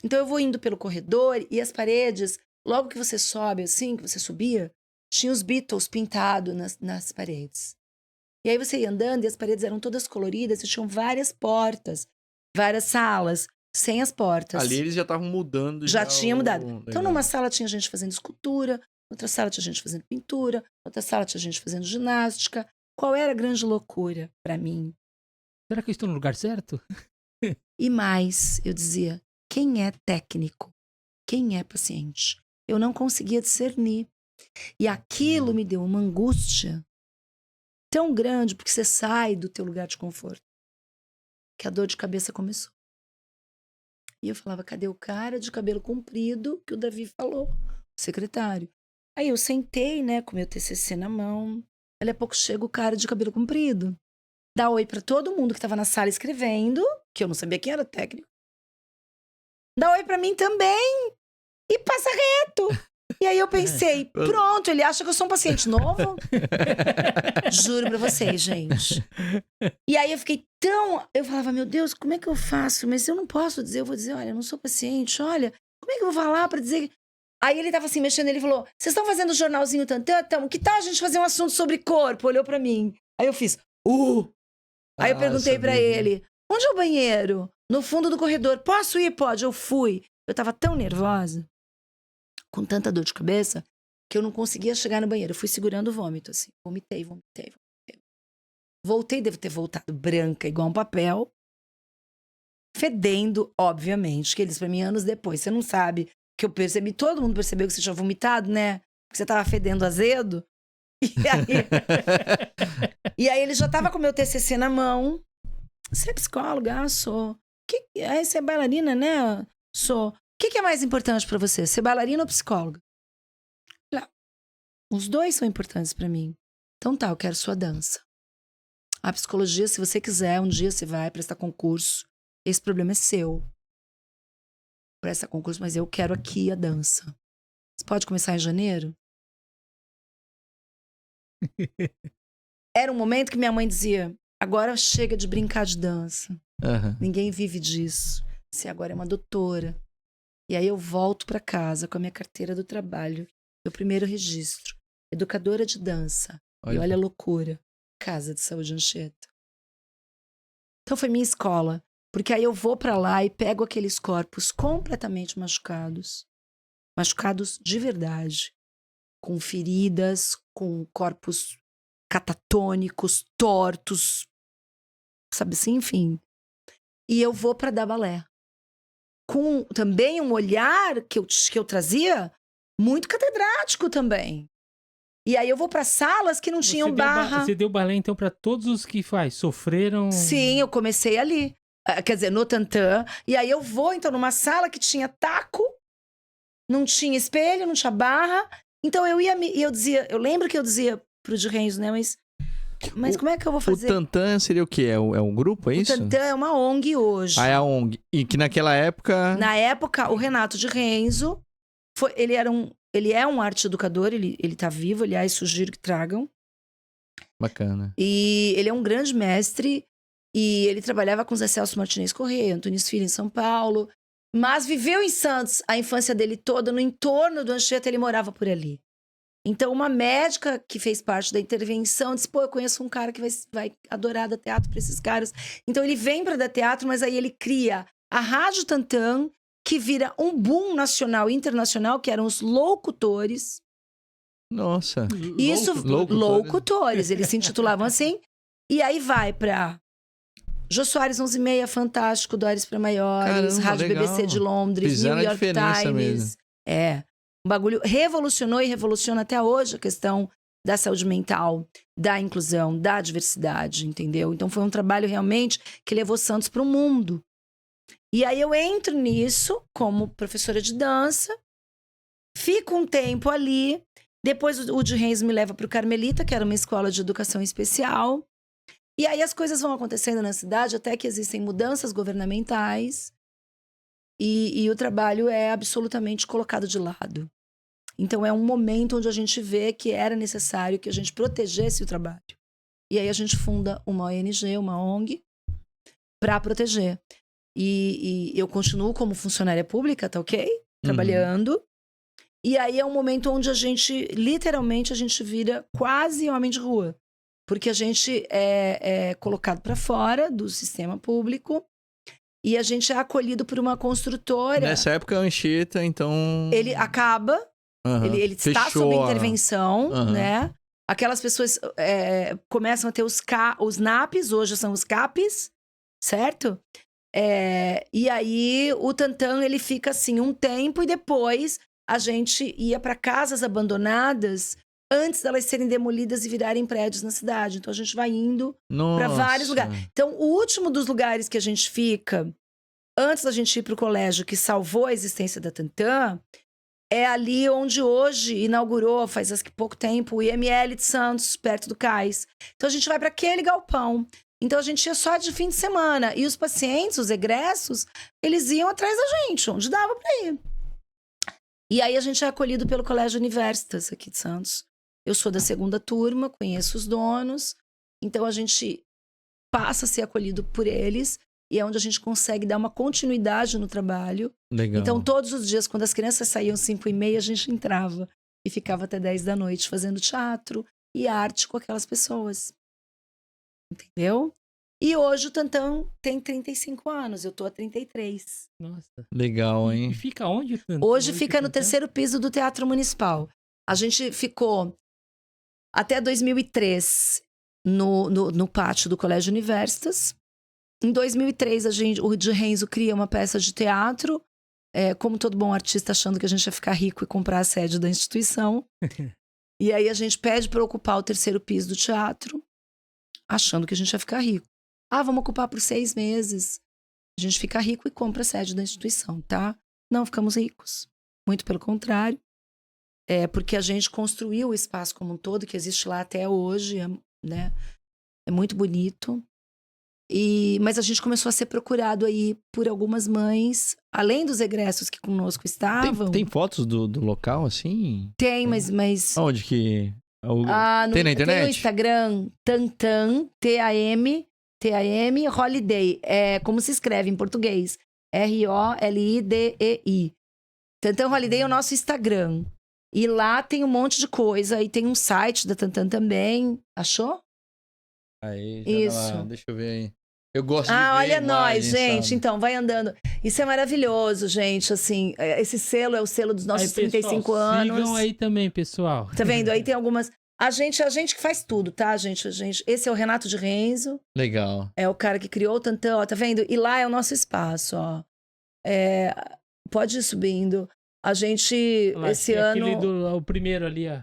Então eu vou indo pelo corredor e as paredes, logo que você sobe assim, que você subia, tinha os Beatles pintados nas paredes. E aí você ia andando e as paredes eram todas coloridas e tinham várias portas, várias salas, sem as portas. Ali eles já estavam mudando. Já tinha mudado. Legal. Então numa sala tinha gente fazendo escultura, outra sala tinha gente fazendo pintura, outra sala tinha gente fazendo ginástica. Qual era a grande loucura para mim? Será que eu estou no lugar certo? E mais, eu dizia, quem é técnico? Quem é paciente? Eu não conseguia discernir. E aquilo me deu uma angústia tão grande, porque você sai do teu lugar de conforto, que a dor de cabeça começou. E eu falava, cadê o cara de cabelo comprido que o Davi falou? O secretário. Aí eu sentei, né, com meu TCC na mão. Dali a pouco chega o cara de cabelo comprido. Dá oi pra todo mundo que tava na sala escrevendo, que eu não sabia quem era o técnico. Dá oi pra mim também e passa reto. E aí eu pensei, pronto, ele acha que eu sou um paciente novo? Juro pra vocês, gente. E aí eu fiquei tão... Eu falava, meu Deus, como é que eu faço? Mas eu não posso dizer, eu vou dizer, olha, eu não sou paciente, olha, como é que eu vou falar pra dizer... Aí ele tava assim, mexendo, ele falou, vocês estão fazendo o jornalzinho tantão? Que tal a gente fazer um assunto sobre corpo? Olhou pra mim. Aí eu fiz, Aí eu perguntei pra ele, onde é o banheiro? No fundo do corredor. Posso ir? Pode. Eu fui. Eu tava tão nervosa, com tanta dor de cabeça, que eu não conseguia chegar no banheiro. Eu fui segurando o vômito, assim. Vomitei. Voltei, devo ter voltado branca, igual um papel. Fedendo, obviamente, que eles pra mim anos depois. Você não sabe que eu percebi. Todo mundo percebeu que você tinha vomitado, né? Que você tava fedendo azedo. E aí ele já tava com o meu TCC na mão. Você é psicóloga? Ah, sou. Você é bailarina, né? Sou. O que é mais importante pra você? Ser bailarina ou psicóloga? Não. Os dois são importantes pra mim. Então tá, eu quero sua dança. A psicologia, se você quiser, um dia você vai prestar concurso. Esse problema é seu. Presta concurso, mas eu quero aqui a dança. Você pode começar em janeiro? Era um momento que minha mãe dizia, agora chega de brincar de dança. Uhum. Ninguém vive disso. Você agora é uma doutora. E aí eu volto pra casa com a minha carteira do trabalho. Meu primeiro registro. Educadora de dança. E olha a loucura. Casa de Saúde Anchieta. Então foi minha escola. Porque aí eu vou pra lá e pego aqueles corpos completamente machucados. Machucados de verdade. Com feridas, com corpos catatônicos, tortos. Sabe assim, enfim. E eu vou pra dar balé. Com também um olhar que eu trazia muito catedrático também. E aí eu vou para salas que não tinham barra. Você deu balé, então, pra todos os que sofreram... Sim, eu comecei ali. Quer dizer, no tantã. E aí eu vou, então, numa sala que tinha taco, não tinha espelho, não tinha barra. Então eu ia e eu dizia, eu lembro que eu dizia pro de Renzo, né? Mas como é que eu vou fazer? O Tantã seria o quê? É um grupo, é isso? O Tantã é uma ONG hoje. Ah, é a ONG. E que naquela época... Na época, o Renato de Renzo, ele é um arte educador, ele tá vivo, aliás, sugiro que tragam. Bacana. E ele é um grande mestre, e ele trabalhava com Zé Celso Martinez Corrêa, Antônio Filho em São Paulo, mas viveu em Santos a infância dele toda, no entorno do Anchieta, ele morava por ali. Então, uma médica que fez parte da intervenção disse, pô, eu conheço um cara que vai adorar dar teatro para esses caras. Então, ele vem para dar teatro, mas aí ele cria a Rádio Tantã, que vira um boom nacional e internacional, que eram os locutores. Nossa. Isso, locutores, eles se intitulavam assim. E aí vai para Jô Soares 11:30, Fantástico, Dóris para Maiores, Caramba, Rádio legal. BBC de Londres, Fizeram New a York diferença Times. mesmo. É. Um bagulho revolucionou e revoluciona até hoje a questão da saúde mental, da inclusão, da diversidade, entendeu? Então foi um trabalho realmente que levou Santos para o mundo. E aí eu entro nisso como professora de dança, fico um tempo ali, depois o de Renzo me leva para o Carmelita, que era uma escola de educação especial. E aí as coisas vão acontecendo na cidade até que existem mudanças governamentais e o trabalho é absolutamente colocado de lado. Então é um momento onde a gente vê que era necessário que a gente protegesse o trabalho. E aí a gente funda uma ONG, uma ONG, para proteger. E eu continuo como funcionária pública, tá ok? Trabalhando. E aí é um momento onde a gente, literalmente, a gente vira quase homem de rua. Porque a gente é colocado para fora do sistema público e a gente é acolhido por uma construtora. Nessa época, a Anchieta, então... Ele acaba, ele está sob intervenção, né? Aquelas pessoas começam a ter os NAPs, hoje são os CAPs, certo? E aí o Tantã, ele fica assim um tempo e depois a gente ia para casas abandonadas antes delas serem demolidas e virarem prédios na cidade. Então a gente vai indo para vários lugares. Então o último dos lugares que a gente fica, antes da gente ir para o colégio que salvou a existência da Tantã, é ali onde hoje inaugurou, faz pouco tempo, o IML de Santos, perto do Cais. Então a gente vai para aquele galpão. Então a gente ia só de fim de semana. E os pacientes, os egressos, eles iam atrás da gente, onde dava para ir. E aí a gente é acolhido pelo Colégio Universitas aqui de Santos. Eu sou da 2ª turma, conheço os donos. Então a gente passa a ser acolhido por eles. E é onde a gente consegue dar uma continuidade no trabalho. Legal. Então todos os dias, quando as crianças saíam 5:30, a gente entrava. E ficava até 10 da noite fazendo teatro e arte com aquelas pessoas. Entendeu? E hoje o Tantã tem 35 anos, eu tô há 33. Nossa. Legal, hein? E fica onde o Tantã? Hoje fica no 3º piso do Teatro Municipal. A gente ficou até 2003 no pátio do Colégio Universitas. Em 2003, o de Renzo cria uma peça de teatro, como todo bom artista achando que a gente ia ficar rico e comprar a sede da instituição. E aí a gente pede para ocupar o 3º piso do teatro, achando que a gente ia ficar rico. Vamos ocupar por 6 meses. A gente fica rico e compra a sede da instituição, tá? Não ficamos ricos. Muito pelo contrário. Porque a gente construiu o espaço como um todo, que existe lá até hoje, né? É muito bonito. Mas a gente começou a ser procurado aí por algumas mães, além dos egressos que conosco estavam. Tem fotos do local, assim? Tem, mas... Onde que... Tem na internet? Tem no Instagram, Tantan, T-A-M, Holiday. Como se escreve em português. R-O-L-I-D-E-I. Tantan Holiday é o nosso Instagram. E lá tem um monte de coisa. E tem um site da Tantan também. Achou? Aí, isso. Lá, deixa eu ver aí. Eu gosto de ver olha imagem, nós, gente. sabe? Então, vai andando. Isso é maravilhoso, gente. Assim, esse selo é o selo dos nossos 35 anos. Sigam aí também, pessoal. Tá vendo? Aí tem algumas... A gente que faz tudo, tá, gente? Esse é o Renato de Renzo. Legal. É o cara que criou o Tantã, ó, tá vendo? E lá é o nosso espaço, ó. Pode ir subindo. A gente, Lá, esse ano... o primeiro ali, ó.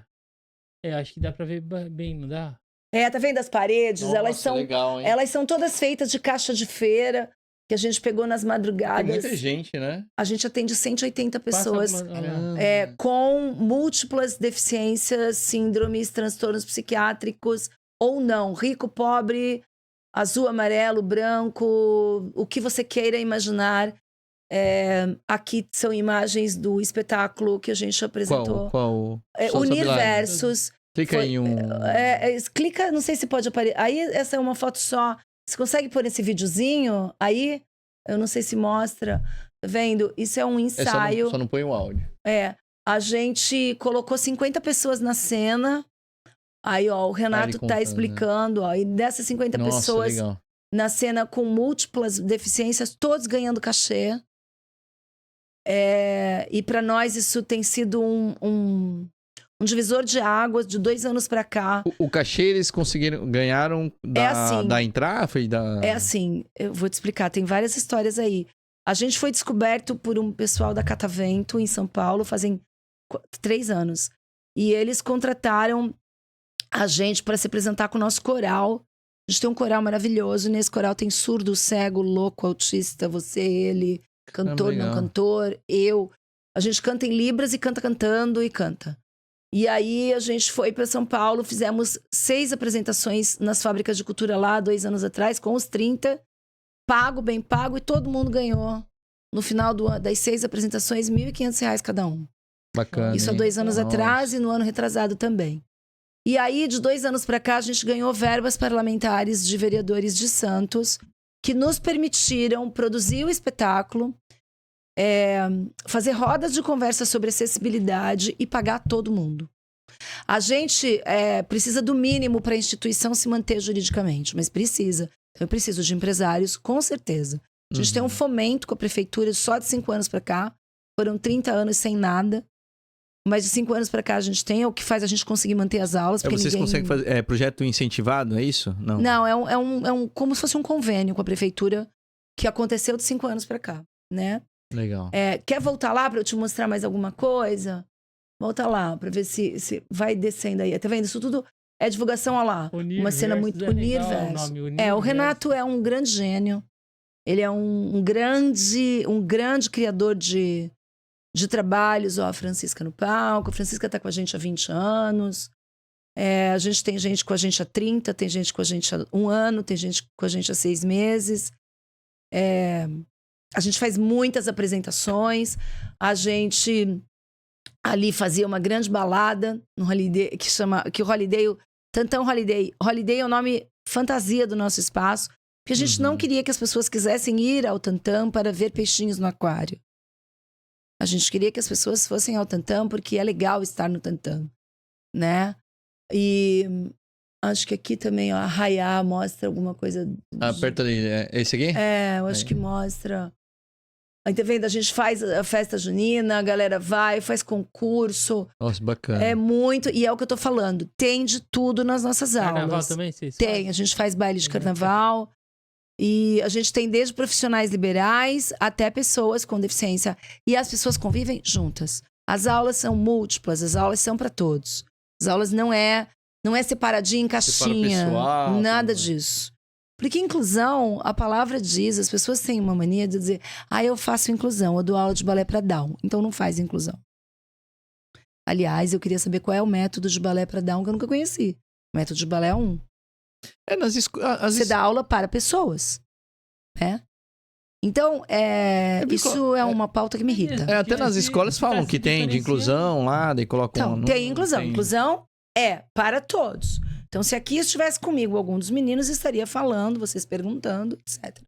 acho que dá pra ver bem, não dá? Tá vendo as paredes? Nossa, elas são legal, hein? elas são todas feitas de caixa de feira, que a gente pegou nas Tem madrugadas. muita gente, né? A gente atende 180 Passa pessoas olha lá. Caramba. com múltiplas deficiências, síndromes, transtornos psiquiátricos ou não. Rico, pobre, azul, amarelo, branco, o que você queira imaginar. Aqui são imagens do espetáculo que a gente apresentou. Qual? Só sobe lá. Universos. Clica em um... Clica, não sei se pode aparecer. Aí essa é uma foto só. Você consegue pôr esse videozinho? Aí, eu não sei se mostra. Tá vendo? Isso é um ensaio. Só não põe o áudio. A gente colocou 50 pessoas na cena. Aí, ó, o Renato contando, tá explicando, ó. E dessas 50 Nossa, pessoas legal. na cena com múltiplas deficiências, todos ganhando cachê. E para nós isso tem sido um divisor de águas de 2 anos para cá. O cachê eles ganharam da entrada? É assim, eu vou te explicar, tem várias histórias aí. A gente foi descoberto por um pessoal da Catavento em São Paulo fazem 3 anos. E eles contrataram a gente para se apresentar com o nosso coral. A gente tem um coral maravilhoso. Nesse coral tem surdo, cego, louco, autista, você, ele, cantor, não cantor, eu. A gente canta em Libras e canta cantando e canta. E aí a gente foi para São Paulo, fizemos 6 apresentações nas fábricas de cultura lá, 2 anos atrás, com os 30, pago, bem pago, e todo mundo ganhou. No final das 6 apresentações, R$ 1.500 cada um. Bacana. Isso há 2 anos atrás e no ano retrasado também. E aí, de 2 anos para cá, a gente ganhou verbas parlamentares de vereadores de Santos, que nos permitiram produzir o espetáculo, fazer rodas de conversa sobre acessibilidade e pagar todo mundo. A gente precisa do mínimo para a instituição se manter juridicamente, mas precisa. Então, eu preciso de empresários, com certeza. A gente tem um fomento com a prefeitura só de 5 anos para cá. Foram 30 anos sem nada. Mas de 5 anos para cá a gente tem, é o que faz a gente conseguir manter as aulas. Vocês conseguem fazer projeto incentivado, é isso? Não, é um como se fosse um convênio com a prefeitura que aconteceu de 5 anos para cá, né? Legal. Quer voltar lá para eu te mostrar mais alguma coisa? Volta lá para ver se vai descendo aí. Tá vendo? Isso tudo é divulgação, olha lá. Uma cena muito Universo. O Renato é um grande gênio. Ele é um grande criador de trabalhos. Ó, a Francisca no palco. A Francisca tá com a gente há 20 anos. A gente tem gente com a gente há 30, tem gente com a gente há 1 ano, tem gente com a gente há 6 meses. A gente faz muitas apresentações. A gente ali fazia uma grande balada no Holiday, que o Holiday, o Tantão Holiday. Holiday é o nome fantasia do nosso espaço, porque a gente não queria que as pessoas quisessem ir ao Tantão para ver peixinhos no aquário. A gente queria que as pessoas fossem ao Tantão porque é legal estar no Tantão, né? E acho que aqui também, ó, a Rayá mostra alguma coisa. Aperta ali, é esse aqui? Eu acho que mostra. Aí, tá vendo? A gente faz a festa junina, a galera vai, faz concurso. Nossa, bacana. É muito, e é o que eu tô falando, tem de tudo nas nossas aulas. Carnaval também, vocês Tem, fazem? a gente faz baile de carnaval. E a gente tem desde profissionais liberais até pessoas com deficiência. E as pessoas convivem juntas. As aulas são múltiplas, as aulas são para todos. As aulas não é separadinho em caixinha, pessoal, nada disso. Porque inclusão, a palavra diz, as pessoas têm uma mania de dizer, eu faço inclusão, eu dou aula de balé para Down, então não faz inclusão. Aliás, eu queria saber qual é o método de balé para Down que eu nunca conheci. O método de balé é 1. Você dá aula para pessoas, né? Então, isso é uma pauta que me irrita. Até nas escolas falam que tem de inclusão lá, daí colocam... Então, tem inclusão. Inclusão é para todos. Então, se aqui estivesse comigo algum dos meninos, estaria falando, vocês perguntando, etc.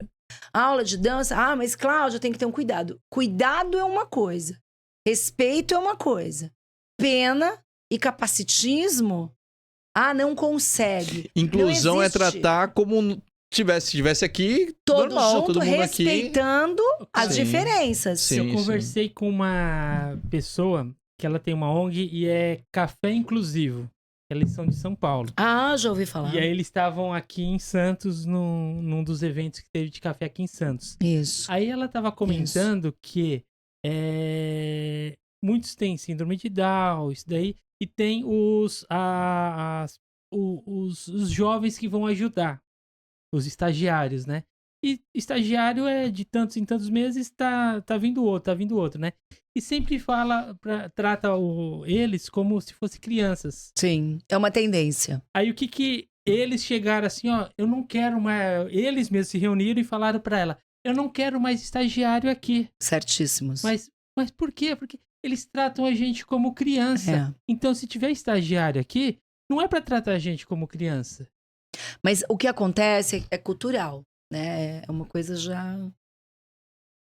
Aula de dança, mas Cláudia, tem que ter um cuidado. Cuidado é uma coisa. Respeito é uma coisa. Pena e capacitismo, não consegue. Inclusão não é tratar como tivesse aqui, todo normal, junto, todo mundo respeitando as Sim. diferenças. Sim. Eu conversei com uma pessoa que ela tem uma ONG e é Café Inclusivo. Eles são de São Paulo. Já ouvi falar. E aí eles estavam aqui em Santos, num dos eventos que teve de café aqui em Santos. Isso. Aí ela estava comentando que muitos têm síndrome de Down, isso daí. e tem os jovens que vão ajudar, os estagiários, né? E estagiário é de tantos em tantos meses, tá vindo outro, né? E sempre trata eles como se fossem crianças. Sim, é uma tendência. Aí o que eles chegaram assim, ó, eu não quero mais. Eles mesmos se reuniram e falaram pra ela, eu não quero mais estagiário aqui. Certíssimos. Mas por quê? Porque eles tratam a gente como criança. É. Então, se tiver estagiário aqui, não é pra tratar a gente como criança. Mas o que acontece é cultural, né? É uma coisa já...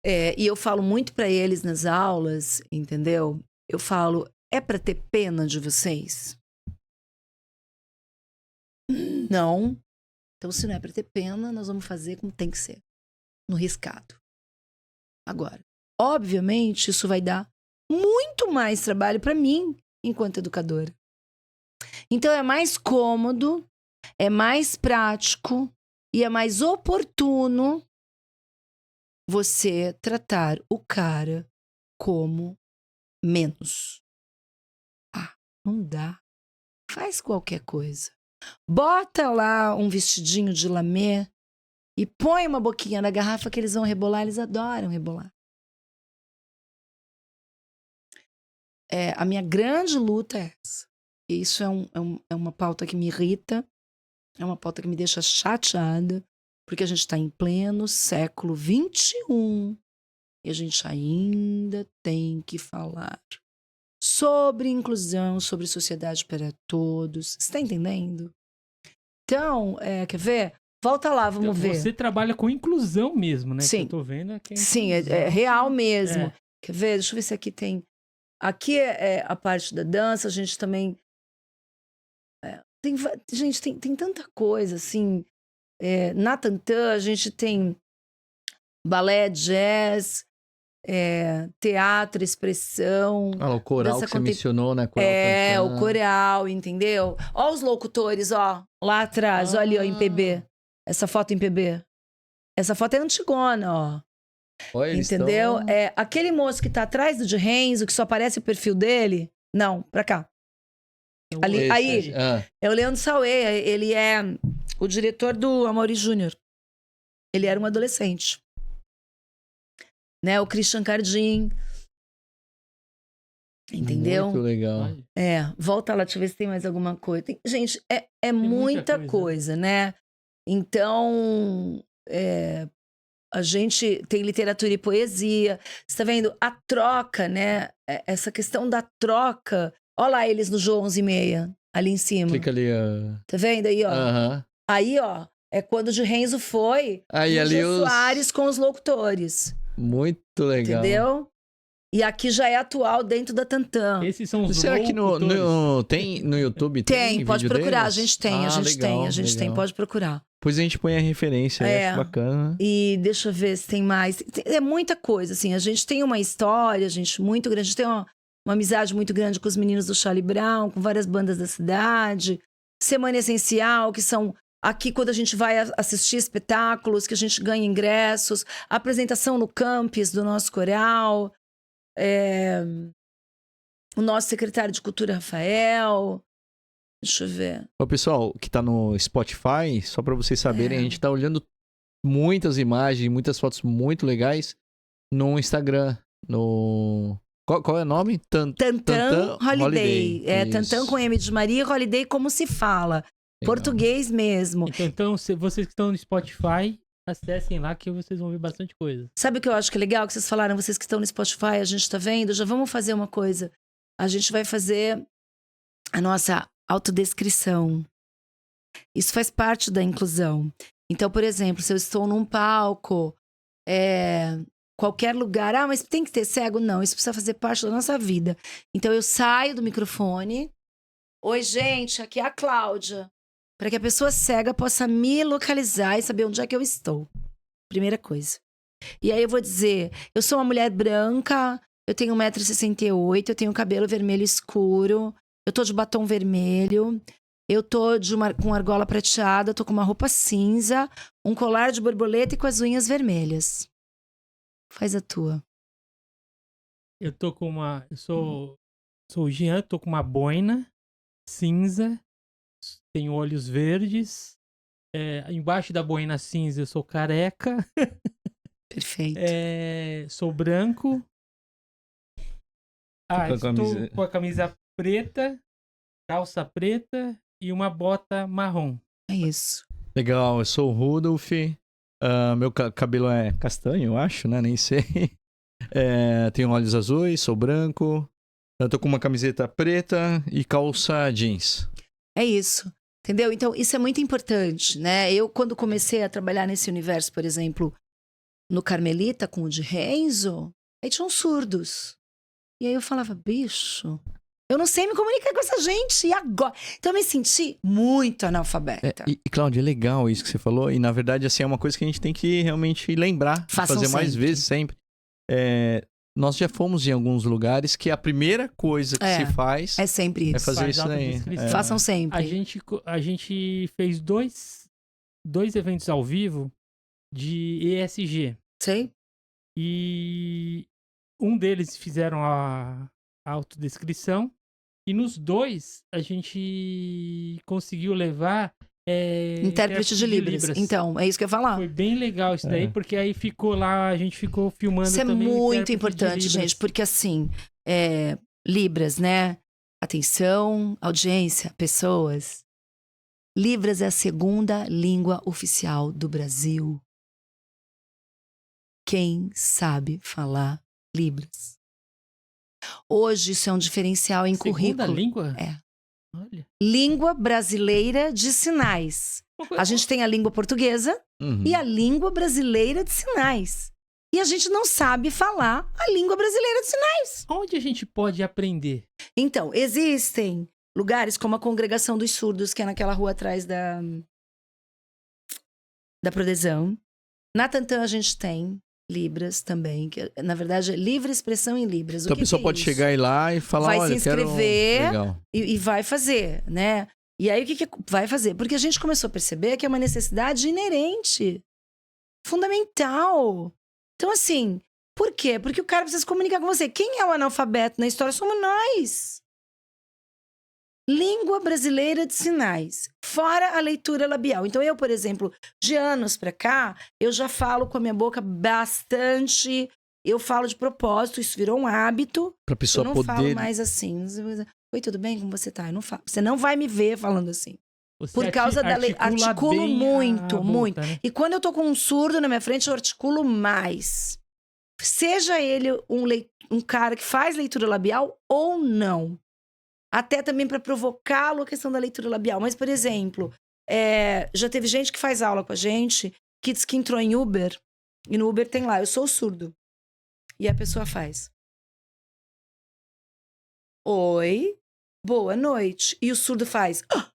e eu falo muito pra eles nas aulas, entendeu? Eu falo, é pra ter pena de vocês? Não. Então, se não é pra ter pena, nós vamos fazer como tem que ser. No riscado. Agora, obviamente, isso vai dar muito mais trabalho pra mim, enquanto educadora. Então, é mais cômodo, é mais prático e é mais oportuno você tratar o cara como menos. Ah, não dá. Faz qualquer coisa. Bota lá um vestidinho de lamê e põe uma boquinha na garrafa que eles vão rebolar. Eles adoram rebolar. A minha grande luta é essa. E isso é uma pauta que me irrita. É uma pauta que me deixa chateada. Porque a gente está em pleno século XXI. E a gente ainda tem que falar sobre inclusão, sobre sociedade para todos. Você está entendendo? Então, quer ver? Volta lá, vamos Então, ver. Você trabalha com inclusão mesmo, né? Sim. Que eu tô vendo aqui. Sim, é real mesmo. É. Quer ver? Deixa eu ver se aqui tem... Aqui é a parte da dança, a gente também... Gente, tem tanta coisa, assim. Na Tantã, a gente tem balé, jazz, teatro, expressão. O coral dança que você mencionou, né? Coral o coral, entendeu? Ó os locutores, ó. Lá atrás, ó ali, ó, em PB. Essa foto em PB. Essa foto é antigona, ó. Olha, eles Entendeu? tão- Aquele moço que tá atrás do de Renzo, que só aparece o perfil dele. Não, pra cá. Ali, Esse, aí, ah, é o Leandro Sauê. Ele é o diretor do Amaury Júnior. Ele era um adolescente. Né? O Christian Cardim. Entendeu? Muito legal. Volta lá, deixa eu ver se tem mais alguma coisa. Gente, é muita muita coisa, né? Então, a gente tem literatura e poesia. Você tá vendo? A troca, né? Essa questão da troca. Olha lá eles no João 11h30, ali em cima. Clica ali. Tá vendo aí, ó? Aham. Aí, ó, é quando o de Renzo foi Aí no ali Jô os... Soares com os locutores. Muito legal. Entendeu? E aqui já é atual dentro da Tantã. Esses são os Será que tem no YouTube? Tem, pode vídeo procurar. deles? A gente tem, Legal, a gente tem, legal. pode procurar. Depois a gente põe a referência, acho bacana. E deixa eu ver se tem mais. É muita coisa, assim. A gente tem uma história, muito grande. A gente tem uma amizade muito grande com os meninos do Charlie Brown, com várias bandas da cidade. Semana Essencial, que são aqui quando a gente vai assistir espetáculos, que a gente ganha ingressos. Apresentação no campus do nosso coral. O nosso secretário de Cultura, Rafael. Deixa eu ver. Ô, pessoal, que tá no Spotify, só pra vocês saberem, a gente tá olhando muitas imagens, muitas fotos muito legais no Instagram, no... Qual é o nome? Tantã Holiday. Isso. Tantã com M de Maria, Holiday como se fala. Legal. Português mesmo. Então, se vocês que estão no Spotify, acessem lá que vocês vão ver bastante coisa. Sabe o que eu acho que é legal? Que vocês falaram, vocês que estão no Spotify, a gente tá vendo, já vamos fazer uma coisa. A gente vai fazer a nossa autodescrição. Isso faz parte da inclusão. Então, por exemplo, se eu estou num palco, qualquer lugar, mas tem que ter cego? Não, isso precisa fazer parte da nossa vida. Então, eu saio do microfone. Oi, gente, aqui é a Cláudia. Para que a pessoa cega possa me localizar e saber onde é que eu estou. Primeira coisa. E aí eu vou dizer, eu sou uma mulher branca, eu tenho 1,68 m, eu tenho cabelo vermelho escuro, eu tô de batom vermelho, eu tô com argola prateada, eu tô com uma roupa cinza, um colar de borboleta e com as unhas vermelhas. Faz a tua. Eu tô com eu sou Sou o Jean, tô com uma boina cinza, tenho olhos verdes. Embaixo da boina cinza eu sou careca. Perfeito. Sou branco. Estou com a camisa preta, calça preta e uma bota marrom. É isso. Legal, eu sou o Rudolf. Meu cabelo é castanho, eu acho, né? Nem sei. Tenho olhos azuis, sou branco. Eu tô com uma camiseta preta e calça jeans. É isso. Entendeu? Então, isso é muito importante, né? Eu, quando comecei a trabalhar nesse universo, por exemplo, no Carmelita, com o de Renzo, aí tinham surdos. E aí eu falava, bicho, eu não sei me comunicar com essa gente, e agora? Então eu me senti muito analfabeta. E Cláudia, é legal isso que você falou, e na verdade, assim, é uma coisa que a gente tem que realmente lembrar, Façam fazer mais sempre. vezes, sempre. Nós já fomos em alguns lugares que a primeira coisa que se faz É sempre é isso. fazer Faz isso daí. autodescrição. Façam sempre. A gente fez dois eventos ao vivo de ESG. Sei? E um deles fizeram a autodescrição. E nos dois, a gente conseguiu levar Intérprete de Libras. Então, é isso que eu ia falar. Foi bem legal isso daí, porque aí ficou lá, a gente ficou filmando Isso é também. o muito intérprete de importante, Libras. gente, porque assim, Libras, né? Atenção, audiência, pessoas. Libras é a segunda língua oficial do Brasil. Quem sabe falar Libras? Hoje isso é um diferencial em Segunda currículo. língua? É. Olha. Língua brasileira de sinais. A gente tem a língua portuguesa Uhum. e a língua brasileira de sinais. E a gente não sabe falar a língua brasileira de sinais. Onde a gente pode aprender? Então, existem lugares como a Congregação dos Surdos, que é naquela rua atrás da Prodesão. Na Tantã a gente tem Libras também, que na verdade é livre expressão em Libras. Então a pessoa pode chegar aí lá e falar, Vai olha, se inscrever Legal. e vai fazer, né? E aí o que vai fazer? Porque a gente começou a perceber que é uma necessidade inerente, fundamental. Então assim, por quê? Porque o cara precisa se comunicar com você. Quem é o analfabeto na história? Somos nós. Língua brasileira de sinais, fora a leitura labial. Então eu, por exemplo, de anos pra cá, eu já falo com a minha boca bastante, eu falo de propósito, isso virou um hábito. Pra pessoa Eu não poder... falo mais assim. Oi, tudo bem? Como você tá? Eu não falo. Você não vai me ver falando assim. Você Por causa da lei. articula Articulo bem muito, a boca, muito. né? E quando eu tô com um surdo na minha frente, eu articulo mais. Seja ele um cara que faz leitura labial ou não. Até também para provocá-lo a questão da leitura labial. Mas, por exemplo, já teve gente que faz aula com a gente, que diz que entrou em Uber, e no Uber tem lá, eu sou surdo. E a pessoa faz. Oi, boa noite. E o surdo faz. "Ah!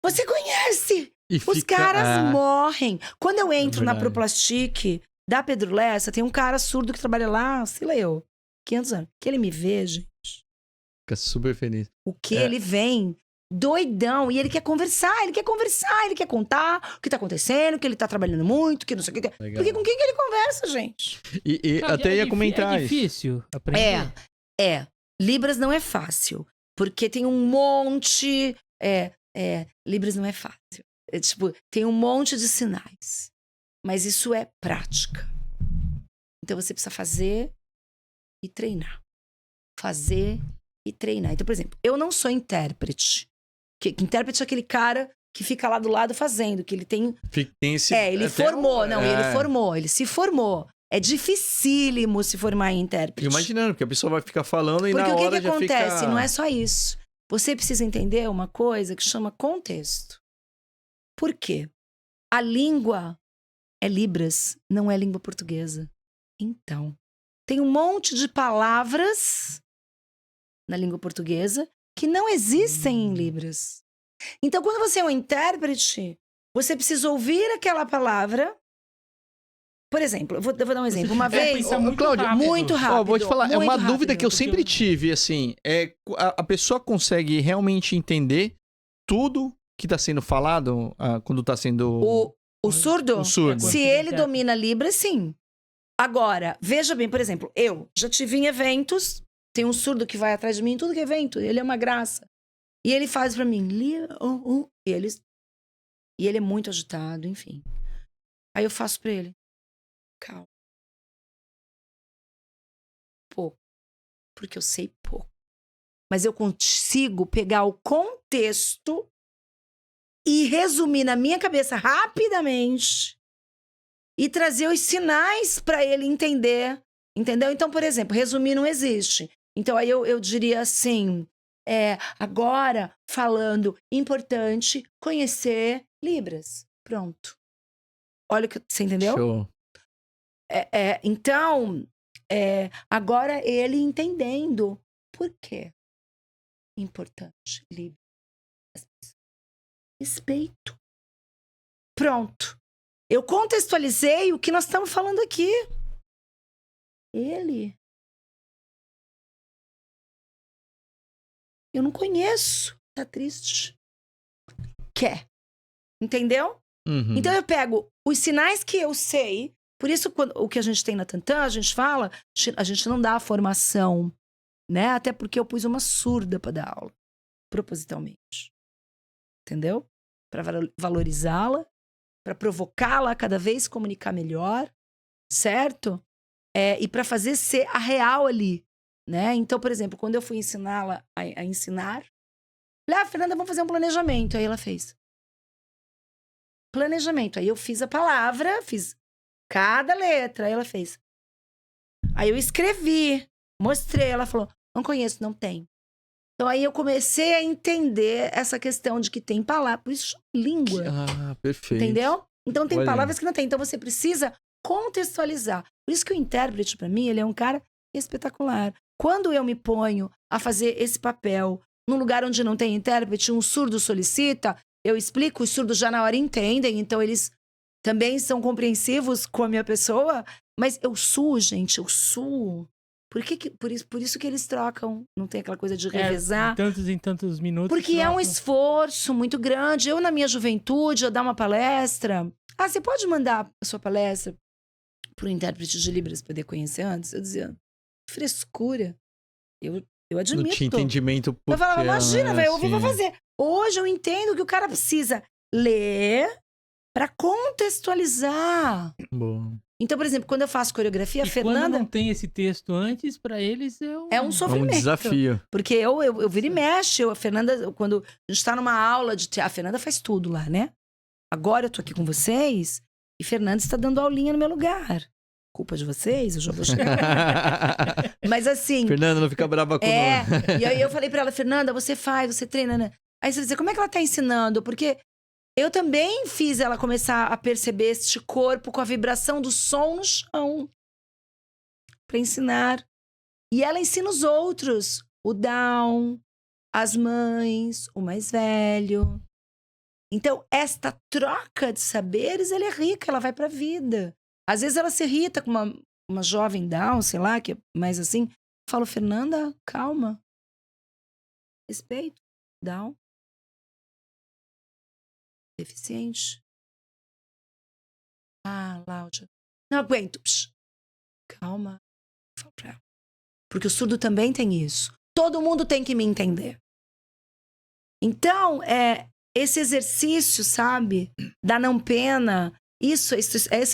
Você conhece? E Os fica- caras morrem. Quando eu entro na verdade. Proplastic da Pedro Lessa, tem um cara surdo que trabalha lá, sei lá eu, 500 anos. Que ele me vê, gente. Fica super feliz. O que ele vem doidão e ele quer conversar, ele quer contar o que tá acontecendo, que ele tá trabalhando muito, que não sei o que. Legal. Porque com quem que ele conversa, gente? E Cláudia, até ia comentar É isso. difícil aprender. Libras não é fácil, porque tem um monte... Libras não é fácil. Tipo, tem um monte de sinais. Mas isso é prática. Então você precisa fazer e treinar. Fazer e treinar. Então, por exemplo, eu não sou intérprete. Intérprete é aquele cara que fica lá do lado fazendo, que ele tem... Tem esse... ele até formou, um- ele se formou. É dificílimo se formar em intérprete. Fico imaginando, porque a pessoa vai ficar falando e Porque na o que hora que já acontece? fica... Não é só isso. Você precisa entender uma coisa que chama contexto. Por quê? A língua é Libras, não é língua portuguesa. Então, tem um monte de palavras na língua portuguesa que não existem em Libras. Então, quando você é um intérprete, você precisa ouvir aquela palavra. Por exemplo, eu vou dar um exemplo. Uma vez... pensar muito Cláudia, rápido. Muito rápido. Ó, vou te falar, é muito uma rápido, dúvida que eu porque sempre tive, assim, a pessoa consegue realmente entender tudo que tá sendo falado quando tá sendo... O surdo? O surdo. Se ele domina Libras, sim. Agora, veja bem, por exemplo, eu já tive em eventos Tem um surdo que vai atrás de mim em tudo que é evento. Ele é uma graça. E ele faz pra mim. E ele é muito agitado, enfim. Aí eu faço pra ele. Calma. Pouco. Porque eu sei pouco. Mas eu consigo pegar o contexto e resumir na minha cabeça rapidamente e trazer os sinais para ele entender. Entendeu? Então, por exemplo, resumir não existe. Então, aí eu diria assim, agora, falando, importante conhecer Libras. Pronto. Olha o que você entendeu? Show. Então, agora ele entendendo por quê. Importante, Libras. Respeito. Pronto. Eu contextualizei o que nós estamos falando aqui. Ele. Eu não conheço. Tá triste. Quer. Entendeu? Uhum. Então eu pego os sinais que eu sei. Por isso, o que a gente tem na Tantan, a gente fala, a gente não dá a formação, né? Até porque eu pus uma surda para dar aula. Propositalmente. Entendeu? Para valorizá-la, para provocá-la a cada vez comunicar melhor, certo? E para fazer ser a real ali, né? Então, por exemplo, quando eu fui ensiná-la a ensinar, falei, Fernanda, vamos fazer um planejamento. Aí ela fez. Planejamento. Aí eu fiz a palavra, fiz cada letra. Aí ela fez. Aí eu escrevi, mostrei. Ela falou, não conheço, não tem. Então aí eu comecei a entender essa questão de que tem palavras, por isso língua. Perfeito. Entendeu? Então tem Olha. palavras que não tem. Então você precisa contextualizar. Por isso que o intérprete, para mim, ele é um cara espetacular. Quando eu me ponho a fazer esse papel num lugar onde não tem intérprete, um surdo solicita, eu explico, os surdos já na hora entendem, então eles também são compreensivos com a minha pessoa, mas eu suo, gente, eu suo. Por isso que eles trocam, não tem aquela coisa de revezar. Em tantos minutos. Porque é um esforço muito grande. Eu, na minha juventude, eu dar uma palestra. Você pode mandar a sua palestra para o intérprete de Libras poder conhecer antes? Eu dizia, frescura. Eu admito. Não tinha entendimento por Eu falava, imagina, vai ouvir, assim. vou fazer. Hoje eu entendo que o cara precisa ler para contextualizar. Boa. Então, por exemplo, quando eu faço coreografia, a Fernanda... quando não tem esse texto antes, para eles é um sofrimento. É um desafio. Porque eu viro e mexo. A Fernanda, quando a gente tá numa aula de teatro, a Fernanda faz tudo lá, né? Agora eu tô aqui com vocês e Fernanda está dando aulinha no meu lugar. Culpa de vocês, eu já vou chegar. Mas assim... Fernanda, não fica brava com nós. E aí eu falei pra ela, Fernanda, você faz, você treina, né? Aí você vai dizer, como é que ela tá ensinando? Porque eu também fiz ela começar a perceber este corpo com a vibração do som no chão. Pra ensinar. E ela ensina os outros. O Down, as mães, o mais velho. Então, esta troca de saberes, ela é rica, ela vai pra vida. Às vezes ela se irrita com uma jovem Down, sei lá, que é mais assim. Eu falo, Fernanda, calma. Respeito. Down. Deficiente. Láudia. Não aguento. Psh. Calma. Fala pra ela. Porque o surdo também tem isso. Todo mundo tem que me entender. Então, esse exercício, sabe? Da não pena. Essa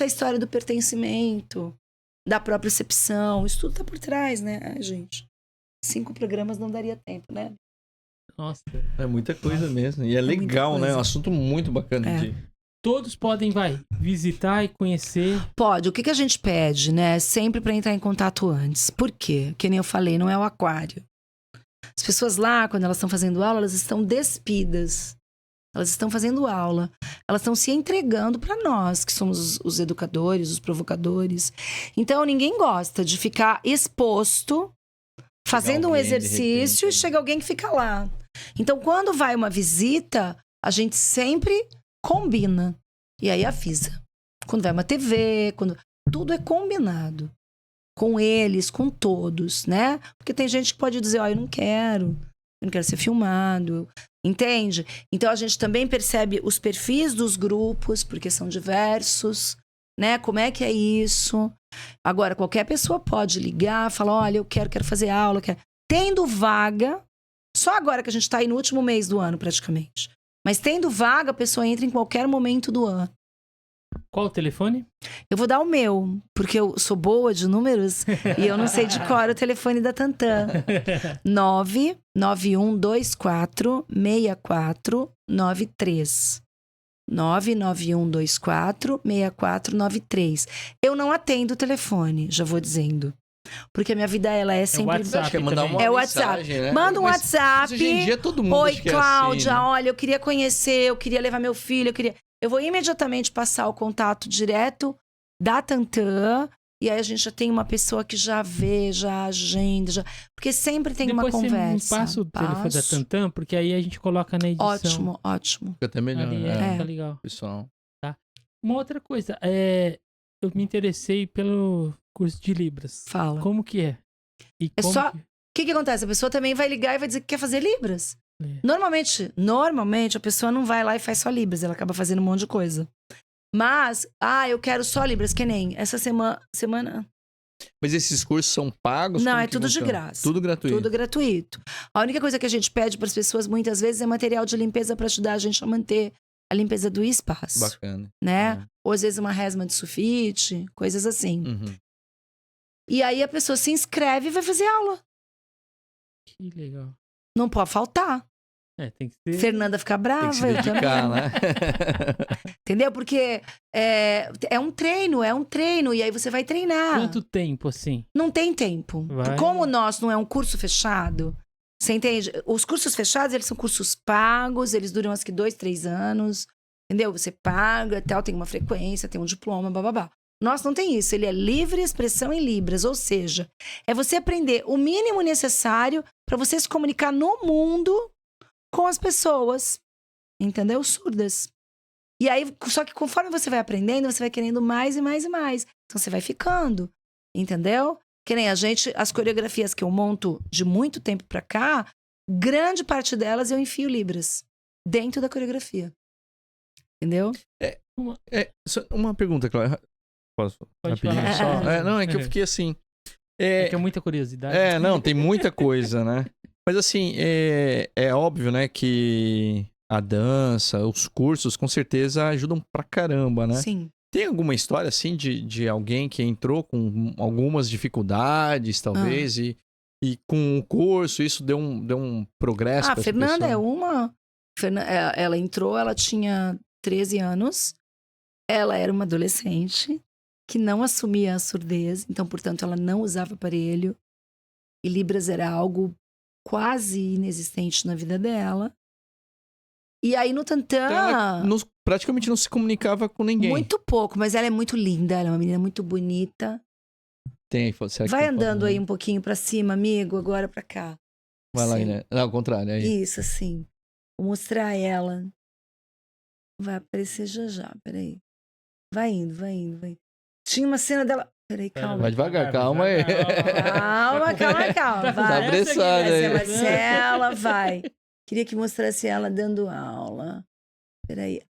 é a história do pertencimento. Da própria percepção. Isso tudo tá por trás, né? Ai, gente. 5 programas não daria tempo, né? Nossa. É muita coisa mesmo. E é legal, né? É um assunto muito bacana. Todos podem, visitar e conhecer. Pode. O que a gente pede, né? Sempre para entrar em contato antes. Por quê? Que nem eu falei, não é o aquário. As pessoas lá, quando elas estão fazendo aula, elas estão despidas. Elas estão fazendo aula. Elas estão se entregando para nós, que somos os educadores, os provocadores. Então, ninguém gosta de ficar exposto, fazendo um exercício, e chega alguém que fica lá. Então, quando vai uma visita, a gente sempre combina. E aí avisa. Quando vai uma TV, tudo é combinado. Com eles, com todos, né? Porque tem gente que pode dizer, eu não quero ser filmado. Entende? Então, a gente também percebe os perfis dos grupos, porque são diversos, né? Como é que é isso? Agora, qualquer pessoa pode ligar, falar, olha, eu quero fazer aula, tendo vaga, só agora que a gente tá aí no último mês do ano, praticamente. Mas tendo vaga, a pessoa entra em qualquer momento do ano. Qual o telefone? Eu vou dar o meu, porque eu sou boa de números e eu não sei de cor o telefone da Tantan. 991246493. 991246493. Eu não atendo o telefone, já vou dizendo. Porque a minha vida, ela é sempre... WhatsApp. Acho que é mandar uma É o mensagem, né? Manda um Mas WhatsApp. Hoje em dia todo mundo Oi, acho que é Cláudia, assim, né? olha, eu queria conhecer, eu queria levar meu filho, eu vou imediatamente passar o contato direto da Tantan, e aí a gente já tem uma pessoa que já vê, já agenda, porque sempre tem Depois uma conversa. Você me passa o telefone da Tantan, porque aí a gente coloca na edição. Ótimo, ótimo. Fica até melhor, Ali, né? fica legal. Pessoal. Uma outra coisa, eu me interessei pelo curso de Libras. Fala. Como que é? E É como só- que- O que acontece? A pessoa também vai ligar e vai dizer que quer fazer Libras. É. Normalmente a pessoa não vai lá e faz só Libras, ela acaba fazendo um monte de coisa. Mas, eu quero só Libras, que nem essa semana... Mas esses cursos são pagos? Não, Como é que tudo de funciona? graça. Tudo gratuito. Tudo gratuito. A única coisa que a gente pede para as pessoas muitas vezes é material de limpeza para ajudar a gente a manter a limpeza do espaço, Bacana. né? Ou às vezes uma resma de sulfite, coisas assim. Uhum. E aí a pessoa se inscreve e vai fazer aula. Que legal. Não pode faltar. Tem que ser. Fernanda fica Tem brava, que se eu dedicar, também. né? Entendeu? Porque é um treino, e aí você vai treinar. Quanto tempo, assim? Não tem tempo. Vai. Como o nosso não é um curso fechado, você entende? Os cursos fechados, eles são cursos pagos, eles duram acho que 2, 3 anos, entendeu? Você paga, tal, tem uma frequência, tem um diploma, bababá. Nosso não tem isso, ele é livre expressão em Libras, ou seja, é você aprender o mínimo necessário para você se comunicar no mundo com as pessoas, entendeu? Surdas. E aí, só que conforme você vai aprendendo, você vai querendo mais e mais e mais. Então você vai ficando, entendeu? Que nem a gente, as coreografias que eu monto de muito tempo pra cá, grande parte delas eu enfio Libras dentro da coreografia. Entendeu? Só uma pergunta, Cláudia. Posso? Pode Rapidinho falar. só? Não, é que eu fiquei assim... É que é muita curiosidade. Não, tem muita coisa, né? Mas assim, é óbvio, né, que a dança, os cursos, com certeza ajudam pra caramba, né? Sim. Tem alguma história, assim, de alguém que entrou com algumas dificuldades, talvez, e com o curso isso deu um progresso A pra essa Fernanda pessoa? é uma... Ela entrou, ela tinha 13 anos, ela era uma adolescente que não assumia a surdez, então, portanto, ela não usava aparelho, e Libras era algo quase inexistente na vida dela. E aí no Tantan... Então ela praticamente não se comunicava com ninguém. Muito pouco, mas ela é muito linda, ela é uma menina muito bonita. Será que Vai tem andando foto, aí né? um pouquinho pra cima, amigo, agora pra cá. Vai lá, Assim. né? Não, ao contrário, aí. Isso, assim. Vou mostrar ela. Vai aparecer já, peraí. Vai indo, vai indo, vai indo. Tinha uma cena dela... Peraí, calma. Vai devagar, calma aí. Calma. Tá Vai. apressado aí. Marcela, vai. Queria que mostrasse ela dando aula. Peraí,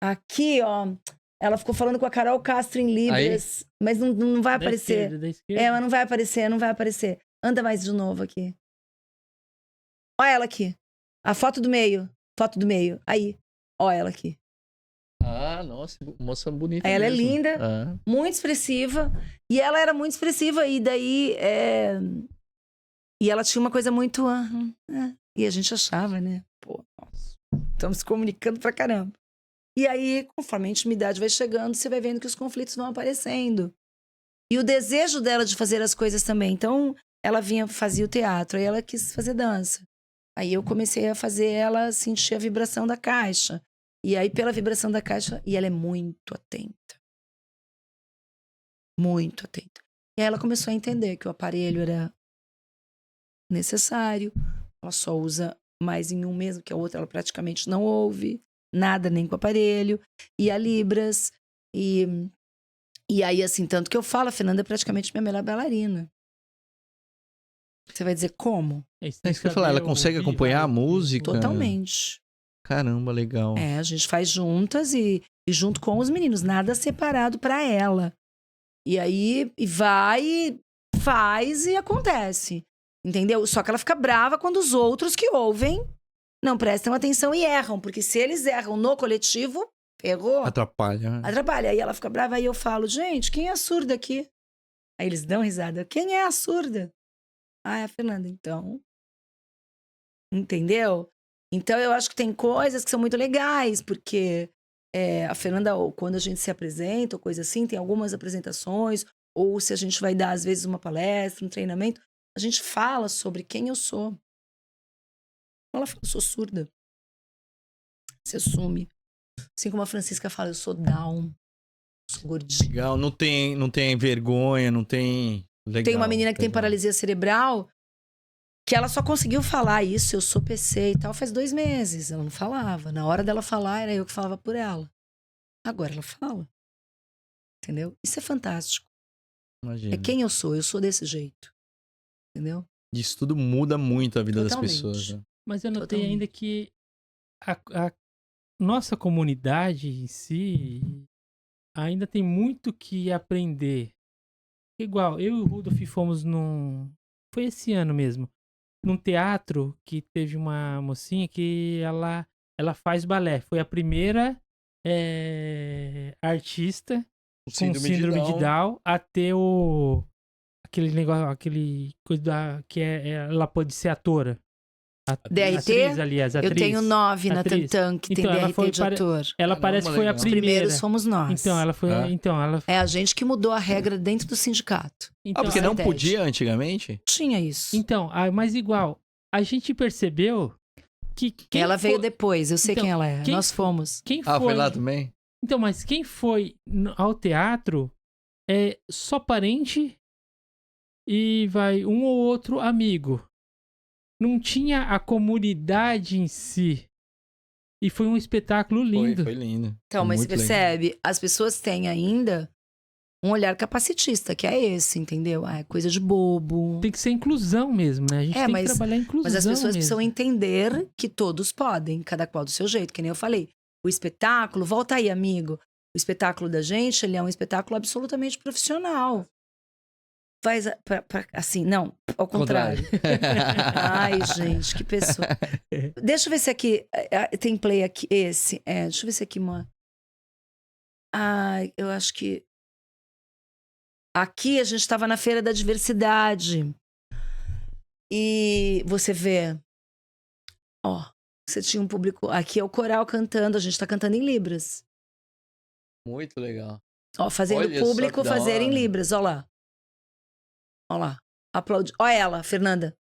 aqui, ó. Ela ficou falando com a Carol Castro em Libras, mas não vai Da aparecer. esquerda, da esquerda. Mas não vai aparecer. Anda mais de novo aqui. Olha ela aqui. A foto do meio. Aí. Olha ela aqui. Ah, nossa, moça bonita. Aí ela é mesmo. linda. Ah. Muito expressiva. E ela era muito expressiva. E daí... E ela tinha uma coisa muito... E a gente achava, né? Pô, nossa. Estamos se comunicando pra caramba. E aí, conforme a intimidade vai chegando, você vai vendo que os conflitos vão aparecendo. E o desejo dela de fazer as coisas também. Então, ela fazia o teatro. Aí ela quis fazer dança. Aí eu comecei a fazer ela sentir a vibração da caixa. E aí, pela vibração da caixa... E ela é muito atenta. Muito atenta. E aí ela começou a entender que o aparelho era necessário. Ela só usa mais em um mesmo, que a outra ela praticamente não ouve. Nada, nem com o aparelho. E a Libras. E aí, assim, tanto que eu falo, a Fernanda é praticamente minha melhor bailarina. Você vai dizer como? É isso que eu ia falar, ela consegue acompanhar a música? Totalmente. Caramba, legal. A gente faz juntas e E junto com os meninos, nada separado pra ela. E aí, vai, faz e acontece. Entendeu? Só que ela fica brava quando os outros que ouvem não prestam atenção e erram. Porque se eles erram no coletivo, errou, Atrapalha. atrapalha. Aí ela fica brava, aí eu falo, gente, quem é a surda aqui? Aí eles dão risada. Quem é a surda? Ah, é a Fernanda, então. Entendeu? Então eu acho que tem coisas que são muito legais, porque a Fernanda, ou quando a gente se apresenta, ou coisa assim, tem algumas apresentações, ou se a gente vai dar, às vezes, uma palestra, um treinamento, a gente fala sobre quem eu sou. Ela fala, eu sou surda. Se assume. Assim como a Francisca fala, eu sou down, sou gordinha. Legal, não tem vergonha, não tem... Legal, Tem uma menina que tem legal. paralisia cerebral, que ela só conseguiu falar isso, eu sou PC e tal, faz 2 meses. Ela não falava. Na hora dela falar, era eu que falava por ela. Agora ela fala. Entendeu? Isso é fantástico. Imagina. É quem eu sou desse jeito. Entendeu? Isso tudo muda muito a vida das Totalmente. pessoas. Né? Mas eu notei Totalmente. ainda que a nossa comunidade em si ainda tem muito que aprender. Igual, eu e o Rudolf fomos Foi esse ano mesmo. Num teatro que teve uma mocinha que ela faz balé. Foi a primeira artista com síndrome de Down a ter aquele negócio, aquele coisa que ela pode ser atora. DRT? Atriz, aliás, Eu atriz. tenho 9 na Atriz. Tantan que Então, tem ela DRT foi de ator. Ela parece que foi a legal. Os primeira. primeiros fomos nós. Então, ela foi. Ah. Então, ela. É a gente que mudou a regra dentro do sindicato. Então, Porque não estratégia. podia antigamente? Tinha isso. Então, mas igual, a gente percebeu que quem Ela veio foi- depois, eu sei Então, quem ela é. quem Nós foi- fomos. Quem Ah, foi? foi lá também? Então, mas quem foi ao teatro é só parente e vai um ou outro amigo. Não tinha a comunidade em si. E foi um espetáculo lindo. Foi lindo. Então, Foi mas você muito legal. percebe, as pessoas têm ainda um olhar capacitista, que é esse, entendeu? Ah, é coisa de bobo. Tem que ser inclusão mesmo, né? A gente tem mas- que trabalhar a inclusão Mas as pessoas mesmo. precisam entender que todos podem, cada qual do seu jeito, que nem eu falei. O espetáculo, volta aí, amigo. O espetáculo da gente, ele é um espetáculo absolutamente profissional. Faz assim, não, ao contrário. Ai, gente, que pessoa. Deixa eu ver se aqui tem play aqui, esse. Deixa eu ver se aqui, mano. Ai, eu acho que aqui a gente estava na Feira da Diversidade. E você vê, ó, você tinha um público, aqui é o coral cantando, a gente tá cantando em Libras. Muito legal. Ó, fazendo Olha o só público que da fazer em hora. Libras, ó lá. Ó lá. Aplaude. Ó ela, Fernanda.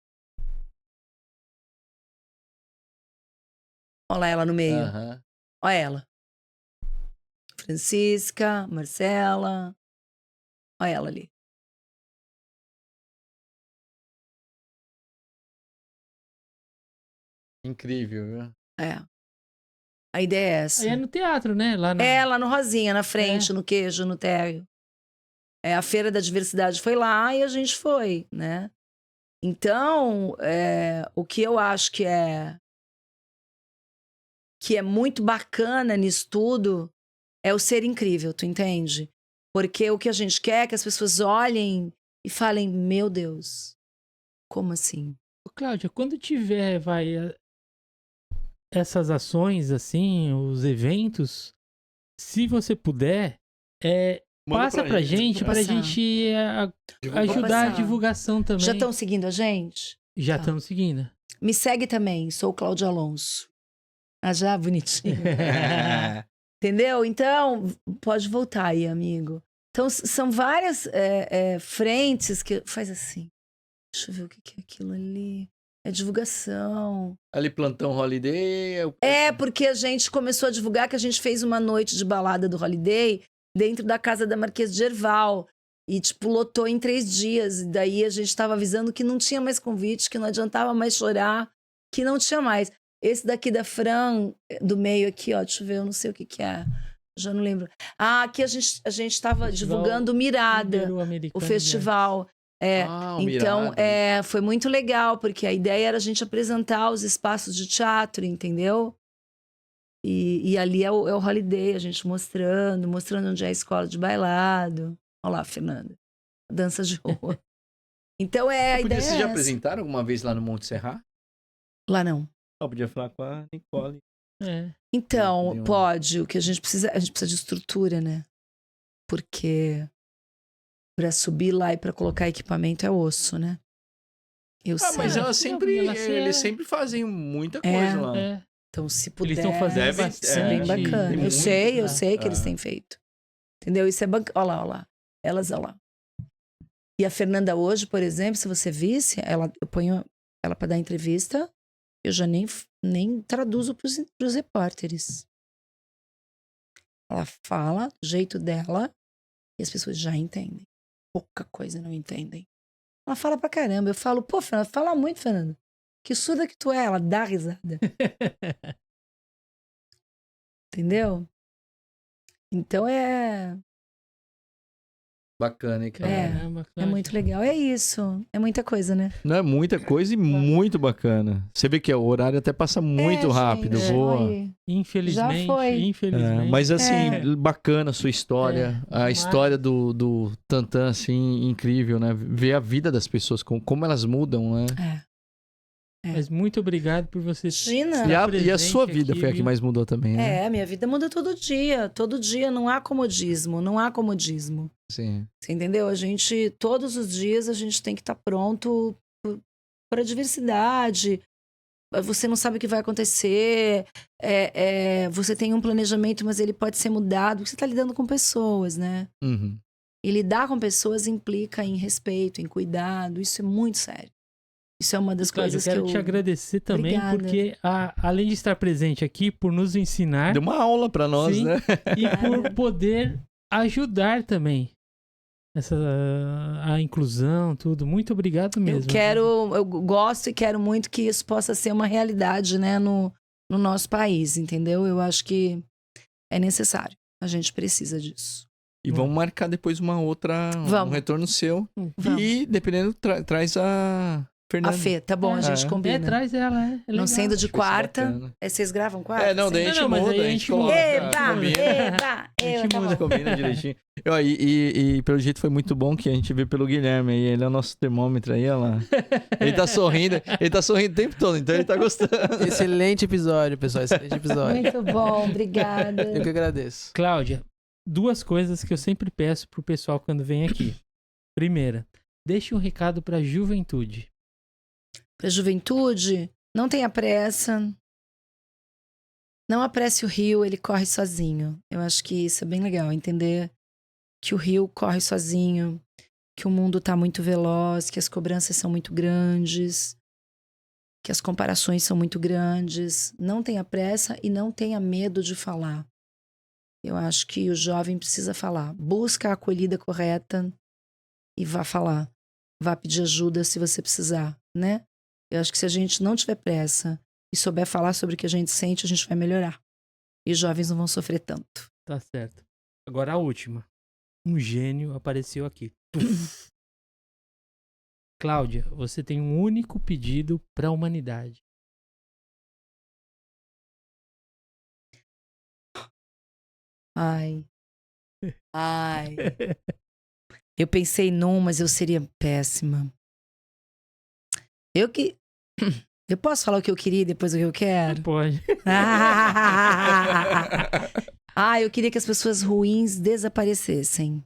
Ó lá ela no meio. Aham. Ó ela. Francisca, Marcela. Ó ela ali. Incrível, viu? É. A ideia é essa. Aí é no teatro, né? Lá na... Lá no Rosinha, na frente, no queijo, no térreo. A Feira da Diversidade foi lá e a gente foi, né? Então, o que eu acho que é muito bacana nisso tudo é o ser incrível, tu entende? Porque o que a gente quer é que as pessoas olhem e falem, meu Deus, como assim? Ô, Cláudia, quando tiver, essas ações, assim, os eventos, se você puder, Manda passa pra gente, Vou pra passar. gente Divulgar. ajudar a passar. divulgação também. Já estão seguindo a gente? Já Tá. estamos seguindo. Me segue também, sou Cláudia Alonso. Ah, já? Bonitinho. Entendeu? Então, pode voltar aí, amigo. Então, são várias frentes que... Faz assim. Deixa eu ver o que é aquilo ali. É divulgação. Ali, Plantão Holiday. Porque a gente começou a divulgar que a gente fez uma noite de balada do Holiday dentro da casa da Marquesa de Gerval. E, tipo, lotou em 3 dias. E daí a gente tava avisando que não tinha mais convite, que não adiantava mais chorar, que não tinha mais. Esse daqui da Fran, do meio aqui, ó, deixa eu ver, eu não sei o que é. Já não lembro. Ah, aqui a gente tava divulgando Mirada, o festival. Então, foi muito legal, porque a ideia era a gente apresentar os espaços de teatro, entendeu? E ali é o holiday, a gente mostrando onde é a escola de bailado. Olha lá, Fernanda. Dança de rua. Então a ideia Vocês é já essa. apresentaram alguma vez lá no Monte Serra? Lá não. Eu podia falar com a Nicole. É. Então, Deu. pode. O que a gente precisa de estrutura, né? Porque pra subir lá e pra colocar equipamento é osso, né? Eu sei. Mas eles é. sempre fazem muita coisa lá. É. Então, se puder, Eles estão fazendo Deve- isso é bem bastante. bacana. tem Eu muito, sei né? que eles têm feito. Entendeu? Isso é bacana. Olha lá. Elas, olha lá. E a Fernanda hoje, por exemplo, se você visse, eu ponho ela pra dar entrevista, eu já nem traduzo pros repórteres. Ela fala do jeito dela e as pessoas já entendem. Pouca coisa não entendem. Ela fala pra caramba. Eu falo, pô, Fernanda, fala muito, Fernanda. Que surda que tu é. Ela dá risada. Entendeu? Então Bacana, hein, cara? Caramba, é Cláudia. muito legal. É isso. É muita coisa, né? Não é muita coisa e muito bacana. Você vê que o horário até passa muito rápido, gente, voa. olha. Infelizmente, Já foi. infelizmente. Mas assim, bacana a sua história. A demais. história do Tantan, assim, incrível, né? Ver a vida das pessoas, como elas mudam, né? Mas muito obrigado por você Imagina. E a sua presente vida aqui, foi a que viu? mais mudou também, né? A minha vida muda todo dia. Todo dia não há comodismo. Não há comodismo. Sim. Você entendeu? Todos os dias, a gente tem que estar pronto para a diversidade. Você não sabe o que vai acontecer. Você tem um planejamento, mas ele pode ser mudado. Porque você está lidando com pessoas, né? Uhum. E lidar com pessoas implica em respeito, em cuidado. Isso é muito sério. Isso é uma das Cláudia, coisas eu quero que te agradecer também, Obrigada. porque além de estar presente aqui, por nos ensinar Deu uma aula pra nós, Sim. né? e por poder ajudar também a inclusão, tudo. Muito obrigado mesmo. eu gosto e quero muito que isso possa ser uma realidade, né, no nosso país, entendeu? Eu acho que é necessário. A gente precisa disso. E vamos marcar depois um Vamos. retorno seu. Vamos. E, dependendo, traz a Fernanda. A Fê, tá bom, a gente combina. traz ela, é legal. Não sendo de Acho que vai ser quarta. bacana. Vocês gravam quarta? Não, daí a gente Não, mas muda, aí a gente coloca. Eba! Combina. Eba! gente Tá muda. bom. Combina direitinho. E pelo jeito foi muito bom que a gente vê pelo Guilherme aí. Ele é o nosso termômetro aí, olha lá. Ele tá sorrindo o tempo todo, então ele tá gostando. Excelente episódio, pessoal. Excelente episódio. Muito bom, obrigada. Eu que agradeço. Cláudia, duas coisas que eu sempre peço pro pessoal quando vem aqui. Primeira, deixe um recado pra juventude. Pra juventude, não tenha pressa. Não apresse o rio, ele corre sozinho. Eu acho que isso é bem legal, entender que o rio corre sozinho, que o mundo tá muito veloz, que as cobranças são muito grandes, que as comparações são muito grandes. Não tenha pressa e não tenha medo de falar. Eu acho que o jovem precisa falar. Busca a acolhida correta e vá falar. Vá pedir ajuda se você precisar, né? Eu acho que se a gente não tiver pressa e souber falar sobre o que a gente sente, a gente vai melhorar. E os jovens não vão sofrer tanto. Tá certo. Agora a última. Um gênio apareceu aqui. Cláudia, você tem um único pedido pra humanidade. Ai. Eu pensei num, mas eu seria péssima. Eu posso falar o que eu queria e depois o que eu quero? Pode. Eu queria que as pessoas ruins desaparecessem.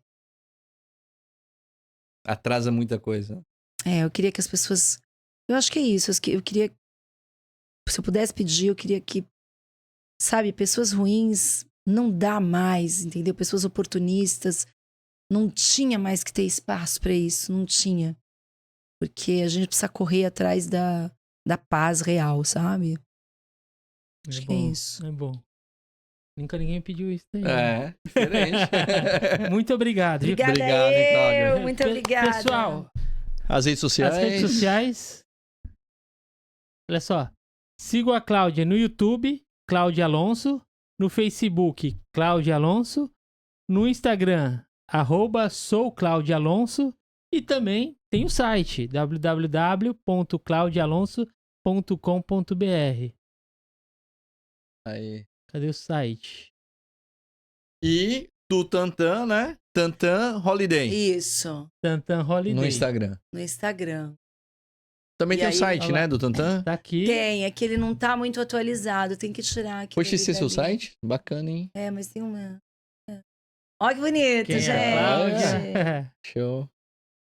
Atrasa muita coisa. Eu queria que as pessoas... Eu acho que é isso. Eu queria... Se eu pudesse pedir, eu queria que... Sabe, pessoas ruins não dá mais, entendeu? Pessoas oportunistas. Não tinha mais que ter espaço pra isso. Não tinha. Porque a gente precisa correr atrás da paz real, sabe? Acho que é isso. É bom. Nunca ninguém pediu isso aí. Diferente. Muito obrigado. viu? Obrigada, Obrigado, hein, Cláudia. Muito obrigada. Pessoal, As redes sociais. as redes sociais. Olha só. Sigam a Cláudia no YouTube, Cláudia Alonso. No Facebook, Cláudia Alonso. No Instagram, @souclaudialonso. E também tem o site, www.claudialonso.com.br. Aí. Cadê o site? E do Tantan, né? Tantan Holiday. Isso, Tantan Holiday. No Instagram. no Instagram. Também E tem o aí, site, olha lá. né? Do Tantan. Tá aqui. Tem, é que ele não tá muito atualizado, tem que tirar aqui. Poxa, esse é seu site? Bacana, hein? É, mas tem uma. Olha que bonito, Quem gente. é a Cláudia? Show.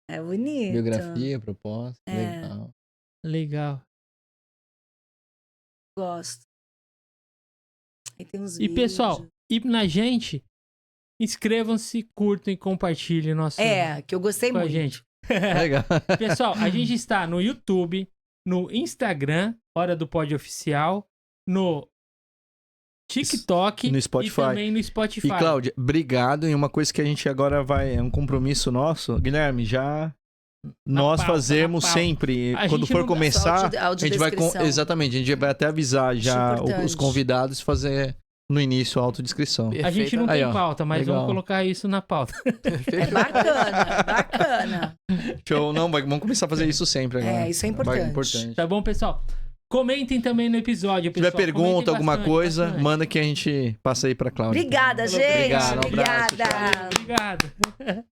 É bonito. Biografia, proposta. É. Legal. Legal. Gosto. Aí tem uns E pessoal, e na gente, inscrevam-se, curtam e compartilhem nosso que eu gostei com a muito. gente. Legal. Pessoal, a gente está no YouTube, no Instagram, Hora do Pod Oficial, no TikTok No Spotify. e também no Spotify. E, Cláudia, obrigado. E uma coisa que a gente agora vai... É um compromisso nosso. Guilherme, já... Nós pauta, fazemos na pauta. sempre. A Quando gente for não dá começar, só a gente vai... audiodescrição. Exatamente. A gente vai até avisar já Importante. os convidados fazer no início a autodescrição. A gente não Aí, tem ó, pauta, mas legal. vamos colocar isso na pauta. É bacana, bacana. Show. Não, vamos começar a fazer isso sempre agora. É, isso é Vai- importante. Tá bom, pessoal? Comentem também no episódio, Se tiver pessoal. pergunta, Comentem alguma bastante, coisa, bastante. manda que a gente passa aí pra Cláudia. Obrigada, gente. Obrigado, um abraço, Obrigada. Obrigado.